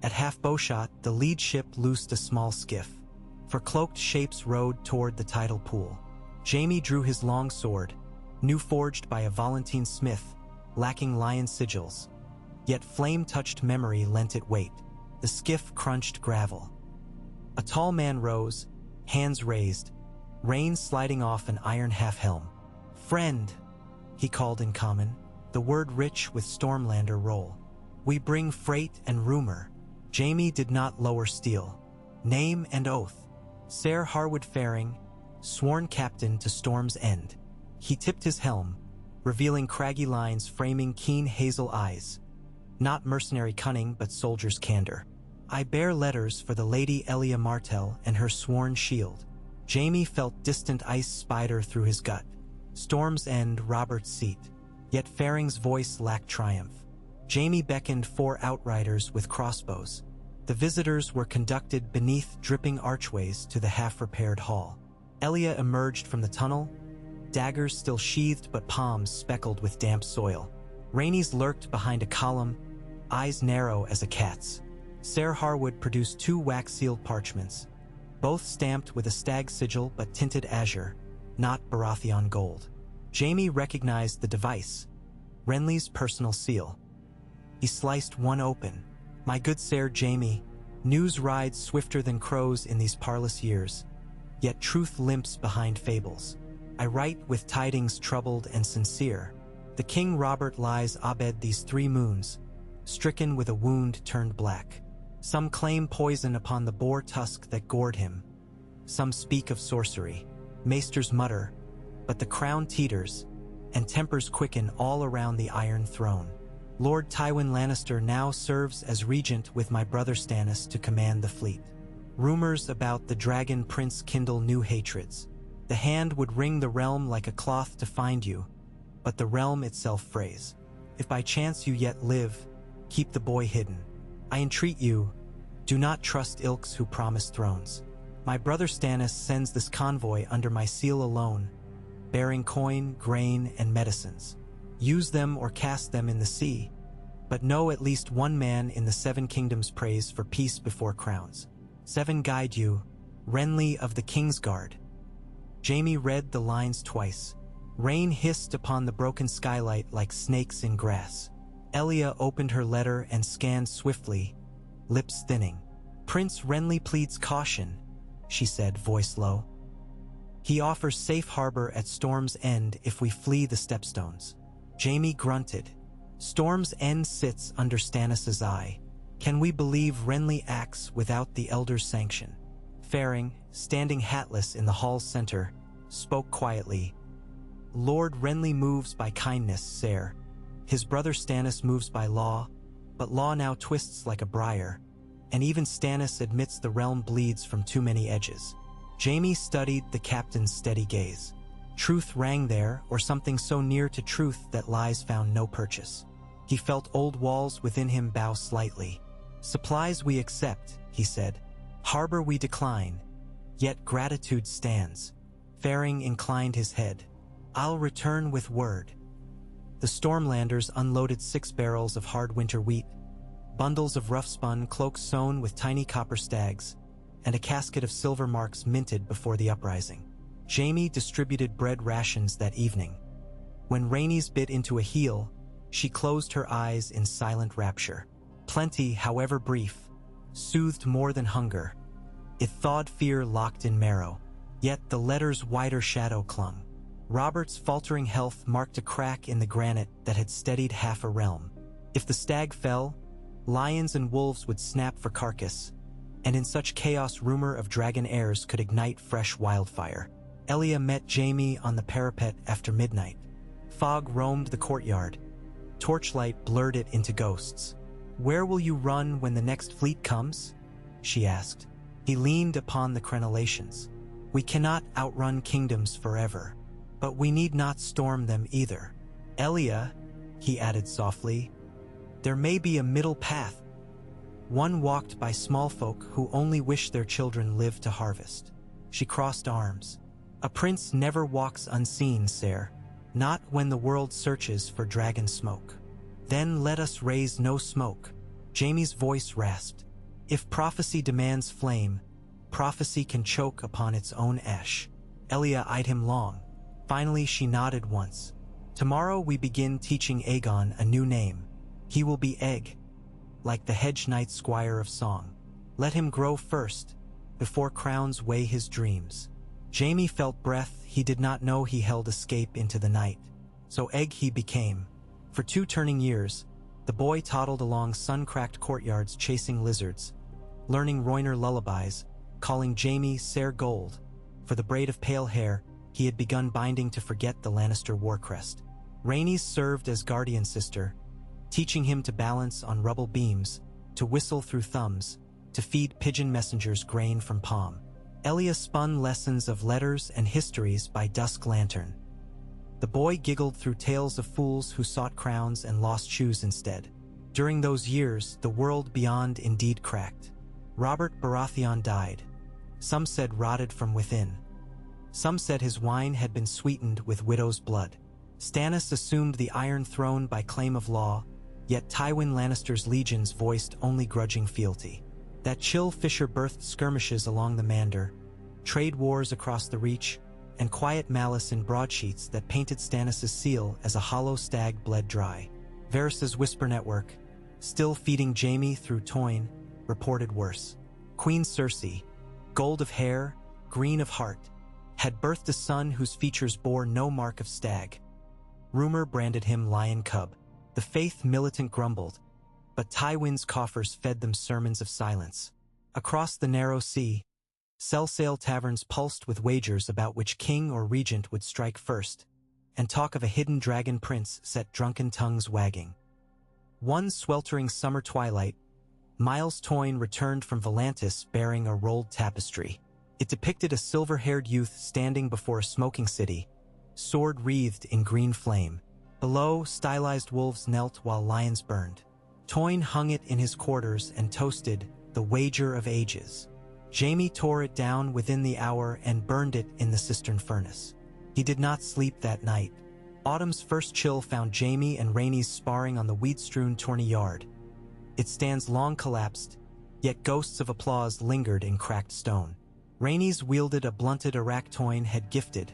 At half bowshot, the lead ship loosed a small skiff. For cloaked shapes rowed toward the tidal pool. Jamie drew his long sword, new forged by a Valentine smith, lacking lion sigils. Yet flame-touched memory lent it weight. The skiff crunched gravel. A tall man rose, hands raised, reins sliding off an iron half-helm. "Friend," he called in common, the word rich with Stormlander roll. "We bring freight and rumor." Jamie did not lower steel. Name and oath. Ser Harwood Faring, sworn captain to Storm's End. He tipped his helm, revealing craggy lines framing keen hazel eyes. Not mercenary cunning, but soldier's candor. "I bear letters for the Lady Elia Martell and her sworn shield." Jamie felt distant ice spider through his gut. Storm's End, Robert's seat. Yet Faring's voice lacked triumph. Jamie beckoned 4 outriders with crossbows. The visitors were conducted beneath dripping archways to the half-repaired hall. Elia emerged from the tunnel, daggers still sheathed but palms speckled with damp soil. Rainey's lurked behind a column, eyes narrow as a cat's. Ser Harwood produced 2 wax-sealed parchments, both stamped with a stag sigil but tinted azure, not Baratheon gold. Jamie recognized the device, Renly's personal seal. He sliced one open. "My good Ser Jamie, news rides swifter than crows in these parlous years, yet truth limps behind fables. I write with tidings troubled and sincere. The King Robert lies abed these 3 moons, stricken with a wound turned black. Some claim poison upon the boar tusk that gored him. Some speak of sorcery. Maesters mutter, but the crown teeters, and tempers quicken all around the Iron Throne. Lord Tywin Lannister now serves as regent with my brother Stannis to command the fleet. Rumors about the Dragon Prince kindle new hatreds. The hand would wring the realm like a cloth to find you, but the realm itself frays. If by chance you yet live, keep the boy hidden. I entreat you, do not trust ilks who promise thrones. My brother Stannis sends this convoy under my seal alone, bearing coin, grain, and medicines. Use them or cast them in the sea, but know at least one man in the 7 kingdoms prays for peace before crowns. 7 guide you, Renly of the Kingsguard. Jaime read the lines twice. Rain hissed upon the broken skylight like snakes in grass. Elia opened her letter and scanned swiftly, lips thinning. Prince Renly pleads caution, she said, voice low. He offers safe harbor at Storm's End if we flee the Stepstones. Jaime grunted. Storm's End sits under Stannis' eye. Can we believe Renly acts without the Elder's sanction? Faring, standing hatless in the hall's center, spoke quietly. Lord Renly moves by kindness, sire. His brother Stannis moves by law, but law now twists like a briar, and even Stannis admits the realm bleeds from too many edges. Jaime studied the captain's steady gaze. Truth rang there, or something so near to truth that lies found no purchase. He felt old walls within him bow slightly. Supplies we accept, he said. Harbor we decline, yet gratitude stands. Faring inclined his head. I'll return with word. The Stormlanders unloaded 6 barrels of hard winter wheat, bundles of rough-spun cloaks sewn with tiny copper stags, and a casket of silver marks minted before the uprising. Jaime distributed bread rations that evening. When Rhaenys bit into a heel, she closed her eyes in silent rapture. Plenty, however brief, soothed more than hunger. It thawed fear locked in marrow, yet the letter's wider shadow clung. Robert's faltering health marked a crack in the granite that had steadied half a realm. If the stag fell, lions and wolves would snap for carcass, and in such chaos rumor of dragon heirs could ignite fresh wildfire. Elia met Jaime on the parapet after midnight. Fog roamed the courtyard. Torchlight blurred it into ghosts. Where will you run when the next fleet comes? She asked. He leaned upon the crenellations. We cannot outrun kingdoms forever, but we need not storm them either. Elia, he added softly, there may be a middle path, one walked by small folk who only wish their children lived to harvest. She crossed arms. A prince never walks unseen, sire, not when the world searches for dragon smoke. Then let us raise no smoke. Jaime's voice rasped. If prophecy demands flame, prophecy can choke upon its own ash. Elia eyed him long. Finally, she nodded once. Tomorrow we begin teaching Aegon a new name. He will be Egg, like the hedge knight squire of song. Let him grow first, before crowns weigh his dreams. Jaime felt breath he did not know he held escape into the night. So Egg he became. For 2 turning years, the boy toddled along sun-cracked courtyards chasing lizards, learning Rhoynar lullabies, calling Jaime Ser Gold. For the braid of pale hair, he had begun binding to forget the Lannister warcrest. Rhaenys served as guardian sister, teaching him to balance on rubble beams, to whistle through thumbs, to feed pigeon messengers grain from palm. Elia spun lessons of letters and histories by dusk lantern. The boy giggled through tales of fools who sought crowns and lost shoes instead. During those years, the world beyond indeed cracked. Robert Baratheon died. Some said rotted from within. Some said his wine had been sweetened with widow's blood. Stannis assumed the Iron Throne by claim of law, yet Tywin Lannister's legions voiced only grudging fealty. That chill fissure birthed skirmishes along the Mander, trade wars across the Reach, and quiet malice in broadsheets that painted Stannis' seal as a hollow stag bled dry. Varys' whisper network, still feeding Jaime through Toyne, reported worse. Queen Cersei, gold of hair, green of heart, had birthed a son whose features bore no mark of stag. Rumor branded him lion cub. The faith militant grumbled, but Tywin's coffers fed them sermons of silence. Across the narrow sea, sell-sail taverns pulsed with wagers about which king or regent would strike first, and talk of a hidden dragon prince set drunken tongues wagging. One sweltering summer twilight, Miles Toyne returned from Volantis bearing a rolled tapestry. It depicted a silver-haired youth standing before a smoking city, sword wreathed in green flame. Below, stylized wolves knelt while lions burned. Toyne hung it in his quarters and toasted the wager of ages. Jaime tore it down within the hour and burned it in the cistern furnace. He did not sleep that night. Autumn's first chill found Jaime and Rhaenys sparring on the weed-strewn tourney yard. Its stands long collapsed, yet ghosts of applause lingered in cracked stone. Rhaenys wielded a blunted Arak Toyne had gifted,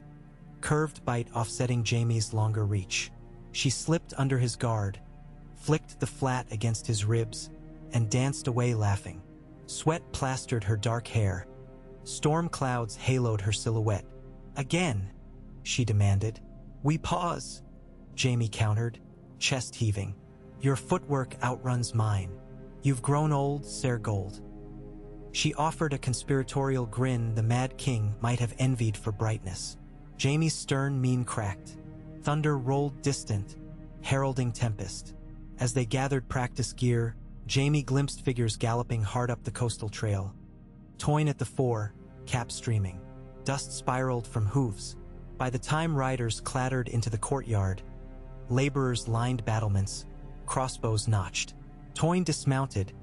curved bite offsetting Jaime's longer reach. She slipped under his guard, flicked the flat against his ribs, and danced away laughing. Sweat plastered her dark hair. Storm clouds haloed her silhouette. "Again," she demanded. "We pause," Jaime countered, chest heaving. "Your footwork outruns mine. You've grown old, Ser Gold." She offered a conspiratorial grin the Mad King might have envied for brightness. Jaime's stern mien cracked. Thunder rolled distant, heralding tempest. As they gathered practice gear, Jaime glimpsed figures galloping hard up the coastal trail. Toyne at the fore, cap streaming. Dust spiraled from hooves. By the time riders clattered into the courtyard, laborers lined battlements, crossbows notched. Toyne dismounted,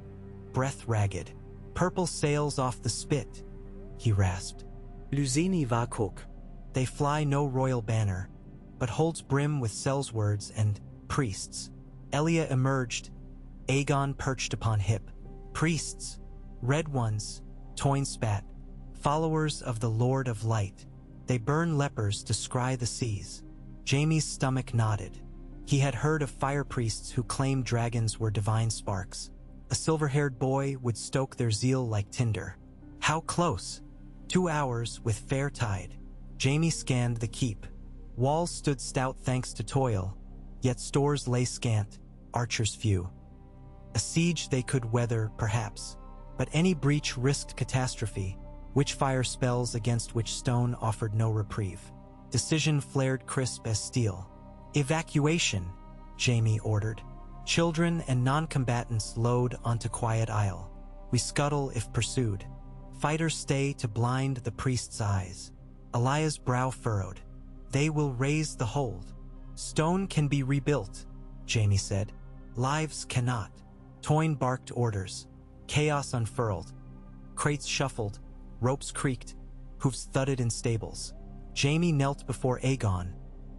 breath ragged. "Purple sails off the spit," he rasped. Luzini Vakok. "They fly no royal banner, but holds brim with sellswords and priests." Elia emerged, Aegon perched upon hip. "Priests, red ones," Toyne spat, "followers of the Lord of Light. They burn lepers to scry the seas." Jaime's stomach nodded. He had heard of fire priests who claimed dragons were divine sparks. A silver-haired boy would stoke their zeal like tinder. How close? 2 hours with fair tide. Jaime scanned the keep. Walls stood stout thanks to toil, yet stores lay scant, archers few. A siege they could weather, perhaps, but any breach risked catastrophe. Witchfire spells against which stone offered no reprieve. Decision flared crisp as steel. "Evacuation," Jaime ordered. "Children and non-combatants load onto Quiet Isle. We scuttle if pursued. Fighters stay to blind the priest's eyes." Elia's brow furrowed. "They will raise the hold. Stone can be rebuilt," Jaime said. "Lives cannot." Toyne barked orders. Chaos unfurled. Crates shuffled, ropes creaked, hooves thudded in stables. Jaime knelt before Aegon,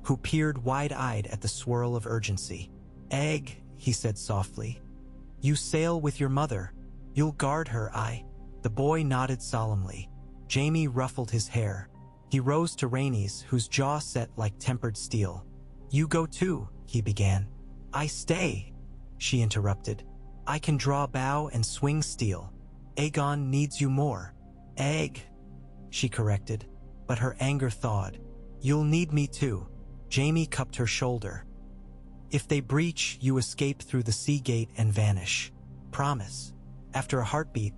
who peered wide-eyed at the swirl of urgency. "Egg," he said softly. "You sail with your mother. You'll guard her, The boy nodded solemnly. Jaime ruffled his hair. He rose to Rhaenys, whose jaw set like tempered steel. "You go too," he began. "I stay," she interrupted. "I can draw bow and swing steel. Aegon needs you more." "Egg," she corrected, but her anger thawed. "You'll need me too." Jaime cupped her shoulder. "If they breach, you escape through the sea gate and vanish. Promise." After a heartbeat,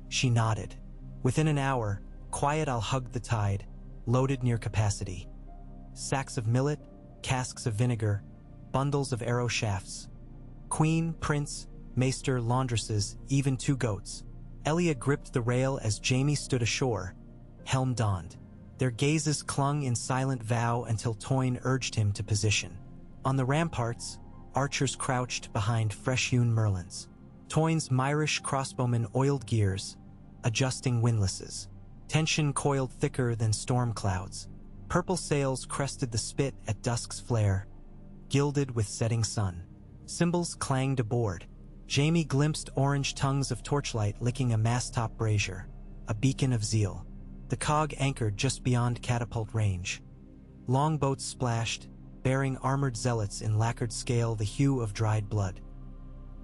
she nodded. "Within an hour, Quiet I'll hug the tide, loaded near capacity. Sacks of millet, casks of vinegar, bundles of arrow shafts. Queen, prince, maester, laundresses, even 2 goats. Elia gripped the rail as Jaime stood ashore, helm donned. Their gazes clung in silent vow until Toyne urged him to position. On the ramparts, archers crouched behind fresh-hewn merlins. Toyne's Myrish crossbowmen oiled gears, adjusting windlasses. Tension coiled thicker than storm clouds. Purple sails crested the spit at dusk's flare, gilded with setting sun. Cymbals clanged aboard. Jaime glimpsed orange tongues of torchlight licking a masttop brazier, a beacon of zeal. The cog anchored just beyond catapult range. Longboats splashed, bearing armored zealots in lacquered scale the hue of dried blood.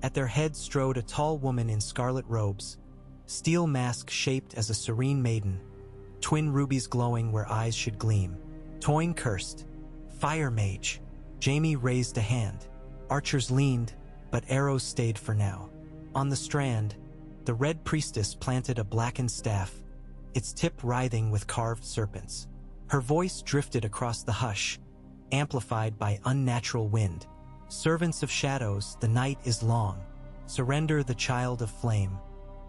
At their head strode a tall woman in scarlet robes, steel mask shaped as a serene maiden, twin rubies glowing where eyes should gleam. Toyn cursed. Fire mage. Jaime raised a hand. Archers leaned, but arrows stayed for now. On the strand, the red priestess planted a blackened staff, its tip writhing with carved serpents. Her voice drifted across the hush, amplified by unnatural wind. Servants of shadows, the night is long. Surrender the child of flame.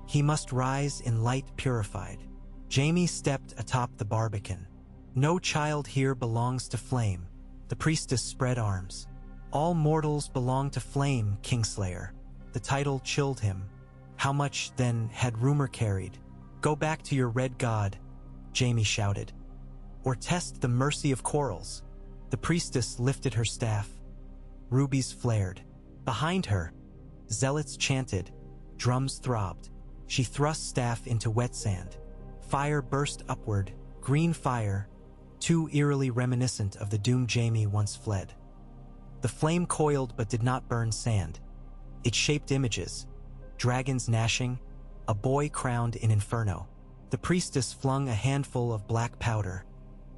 He must rise in light purified. Jaime stepped atop the barbican. No child here belongs to flame. The priestess spread arms. All mortals belong to flame, Kingslayer. The title chilled him. How much, then, had rumor carried? Go back to your red god, Jaime shouted. Or test the mercy of quarrels. The priestess lifted her staff. Rubies flared. Behind her, zealots chanted, drums throbbed. She thrust staff into wet sand. Fire burst upward, green fire, too eerily reminiscent of the doom Jaime once fled. The flame coiled but did not burn sand. It shaped images, dragons gnashing, a boy crowned in inferno. The priestess flung a handful of black powder.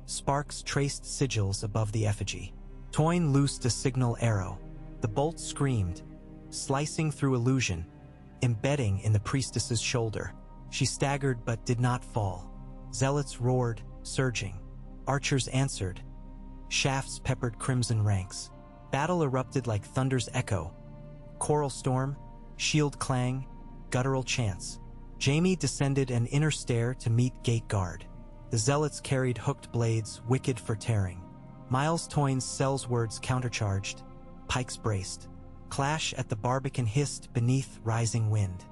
Sparks traced sigils above the effigy. Toyn loosed a signal arrow. The bolt screamed, slicing through illusion, embedding in the priestess's shoulder. She staggered but did not fall. Zealots roared, surging. Archers answered. Shafts peppered crimson ranks. Battle erupted like thunder's echo. Choral storm, shield clang, guttural chants. Jaime descended an inner stair to meet gate guard. The zealots carried hooked blades, wicked for tearing. Miles Toyn's cell's words countercharged. Pikes braced. Clash at the barbican hissed beneath rising wind.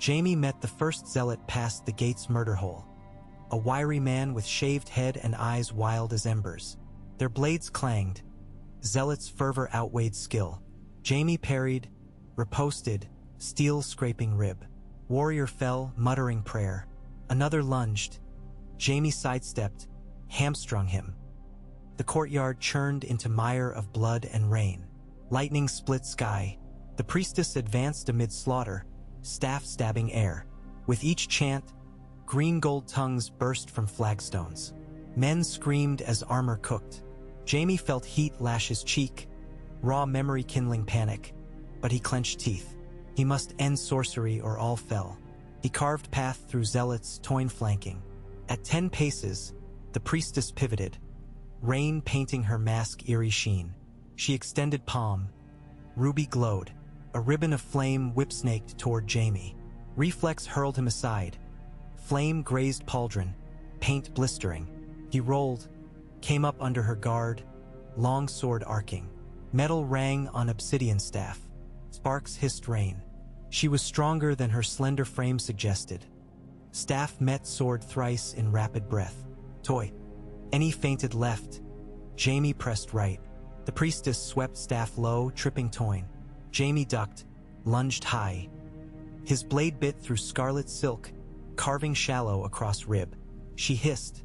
Jaime met the first zealot past the gate's murder hole. A wiry man with shaved head and eyes wild as embers. Their blades clanged. Zealot's fervor outweighed skill. Jaime parried, riposted, steel scraping rib. Warrior fell, muttering prayer. Another lunged. Jaime sidestepped, hamstrung him. The courtyard churned into mire of blood and rain. Lightning split sky. The priestess advanced amid slaughter, staff stabbing air. With each chant, green gold tongues burst from flagstones. Men screamed as armor cooked. Jaime felt heat lash his cheek, raw memory kindling panic, but he clenched teeth. He must end sorcery or all fell. He carved path through zealots, Toyn flanking. At 10 paces, the priestess pivoted, rain painting her mask eerie sheen. She extended palm. Ruby glowed. A ribbon of flame whip-snaked toward Jaime. Reflex hurled him aside. Flame grazed pauldron, paint blistering. He rolled, came up under her guard, long sword arcing. Metal rang on obsidian staff. Sparks hissed rain. She was stronger than her slender frame suggested. Staff met sword thrice in rapid breath. Toy. Any feinted left. Jaime pressed right. The priestess swept staff low, tripping Toyn. Jaime ducked, lunged high. His blade bit through scarlet silk, carving shallow across rib. She hissed,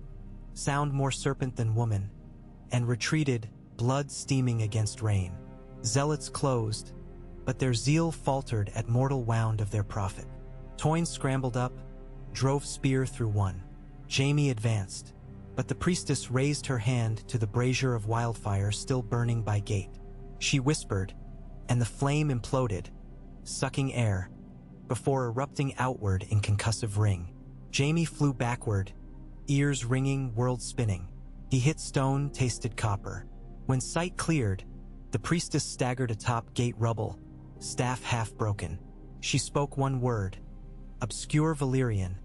sound more serpent than woman, and retreated, blood steaming against rain. Zealots closed, but their zeal faltered at mortal wound of their prophet. Toyn scrambled up, drove spear through one. Jaime advanced, but the priestess raised her hand to the brazier of wildfire still burning by gate. She whispered, and the flame imploded, sucking air, before erupting outward in concussive ring. Jaime flew backward, ears ringing, world spinning. He hit stone, tasted copper. When sight cleared, the priestess staggered atop gate rubble, staff half broken. She spoke one word, obscure Valyrian,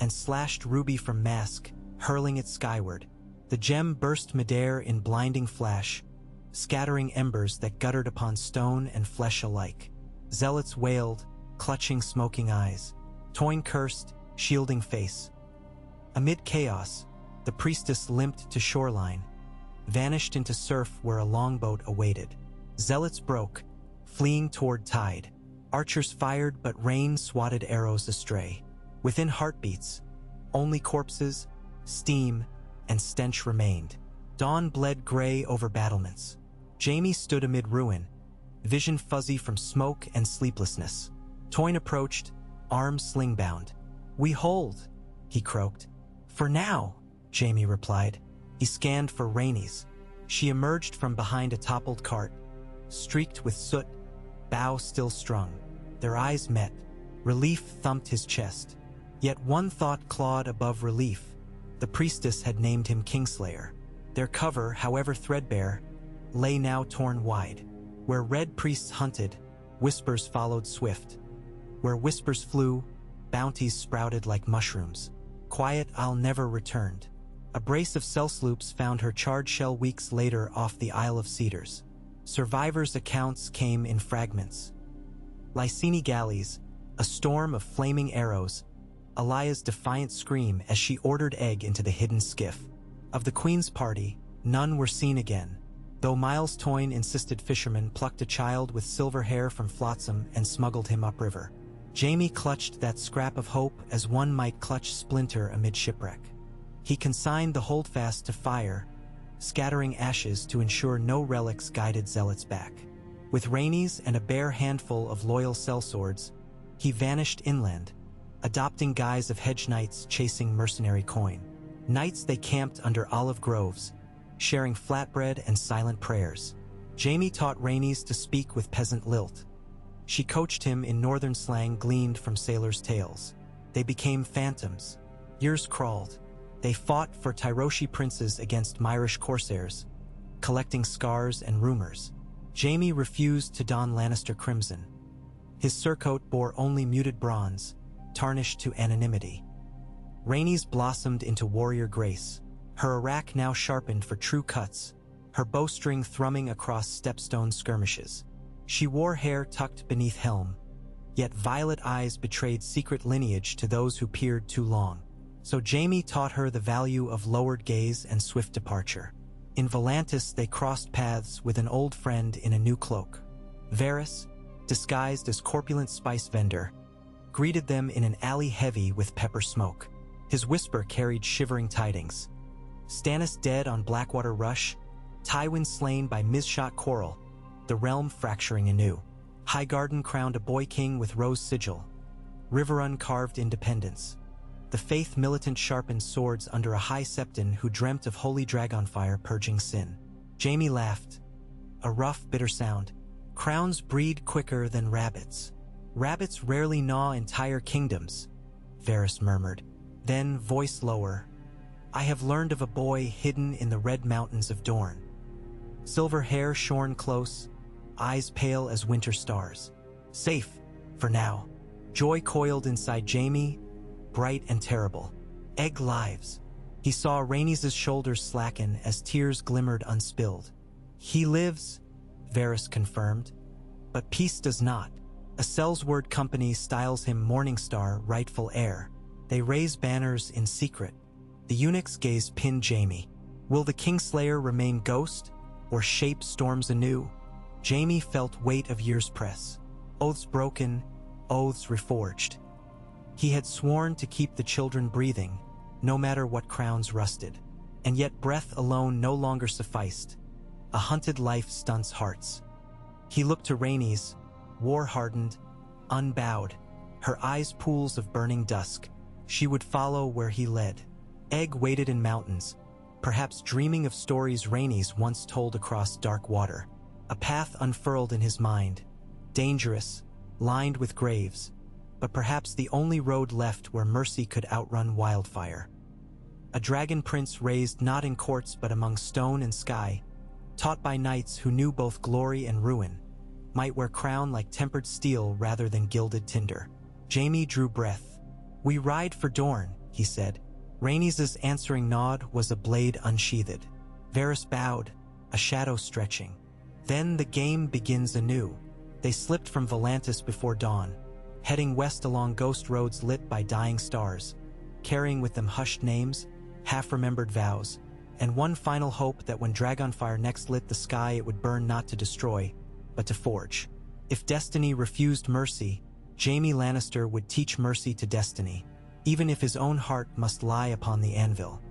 and slashed ruby from mask, hurling it skyward. The gem burst midair in blinding flash, scattering embers that guttered upon stone and flesh alike. Zealots wailed, clutching smoking eyes. Toyn cursed, shielding face. Amid chaos, the priestess limped to shoreline, vanished into surf where a longboat awaited. Zealots broke, fleeing toward tide. Archers fired, but rain swatted arrows astray. Within heartbeats, only corpses, steam, and stench remained. Dawn bled gray over battlements. Jaime stood amid ruin, vision fuzzy from smoke and sleeplessness. Toyn approached, arms sling-bound. "We hold," he croaked. "For now." Jaime replied. He scanned for Rhaenys. She emerged from behind a toppled cart, streaked with soot, bow still strung. Their eyes met. Relief thumped his chest. Yet one thought clawed above relief. The priestess had named him Kingslayer. Their cover, however threadbare, lay now torn wide. Where red priests hunted, whispers followed swift. Where whispers flew, bounties sprouted like mushrooms. Quiet I'll never returned. A brace of selsloops found her charred shell weeks later off the Isle of Cedars. Survivors' accounts came in fragments. Lyseni galleys, a storm of flaming arrows, Elia's defiant scream as she ordered Egg into the hidden skiff. Of the Queen's party, none were seen again, though Miles Toyne insisted fishermen plucked a child with silver hair from Flotsam and smuggled him upriver. Jaime clutched that scrap of hope as one might clutch splinter amid shipwreck. He consigned the holdfast to fire, scattering ashes to ensure no relics guided zealots back. With Rhaenys and a bare handful of loyal sellswords, he vanished inland, adopting guise of hedge knights chasing mercenary coin. Nights they camped under olive groves, sharing flatbread and silent prayers. Jaime taught Rhaenys to speak with peasant lilt. She coached him in northern slang gleaned from sailors' tales. They became phantoms. Years crawled. They fought for Tyroshi princes against Myrish corsairs, collecting scars and rumors. Jaime refused to don Lannister crimson. His surcoat bore only muted bronze, tarnished to anonymity. Rhaenys blossomed into warrior grace, her arak now sharpened for true cuts, her bowstring thrumming across stepstone skirmishes. She wore hair tucked beneath helm, yet violet eyes betrayed secret lineage to those who peered too long. So Jaime taught her the value of lowered gaze and swift departure. In Volantis they crossed paths with an old friend in a new cloak. Varys, disguised as corpulent spice vendor, greeted them in an alley heavy with pepper smoke. His whisper carried shivering tidings. Stannis dead on Blackwater Rush, Tywin slain by Mizshot Quarrel, the realm fracturing anew. Highgarden crowned a boy king with rose sigil. Riverrun carved independence. The faith militant sharpened swords under a high septon who dreamt of holy dragonfire purging sin. Jaime laughed. A rough, bitter sound. Crowns breed quicker than rabbits. Rabbits rarely gnaw entire kingdoms, Varys murmured. Then, voice lower, I have learned of a boy hidden in the red mountains of Dorne. Silver hair shorn close, eyes pale as winter stars. Safe, for now. Joy coiled inside Jaime, bright and terrible. Egg lives. He saw Rhaenys' shoulders slacken as tears glimmered unspilled. He lives, Varys confirmed, but peace does not. A Sellsword company styles him Morningstar, rightful heir. They raise banners in secret. The eunuch's gaze pinned Jaime. Will the Kingslayer remain ghost, or shape storms anew? Jaime felt weight of years press. Oaths broken, oaths reforged. He had sworn to keep the children breathing, no matter what crowns rusted. And yet breath alone no longer sufficed. A hunted life stunts hearts. He looked to Rhaenys, war-hardened, unbowed, her eyes pools of burning dusk. She would follow where he led. Egg waited in mountains, perhaps dreaming of stories Rhaenys once told across dark water. A path unfurled in his mind, dangerous, lined with graves, but perhaps the only road left where mercy could outrun wildfire. A dragon prince raised not in courts but among stone and sky, taught by knights who knew both glory and ruin, might wear crown like tempered steel rather than gilded tinder. Jaime drew breath. We ride for Dorne, he said. Rhaenys' answering nod was a blade unsheathed. Varys bowed, a shadow stretching. Then the game begins anew. They slipped from Volantis before dawn, heading west along ghost roads lit by dying stars, carrying with them hushed names, half-remembered vows, and one final hope that when Dragonfire next lit the sky it would burn not to destroy, but to forge. If destiny refused mercy, Jaime Lannister would teach mercy to destiny, even if his own heart must lie upon the anvil.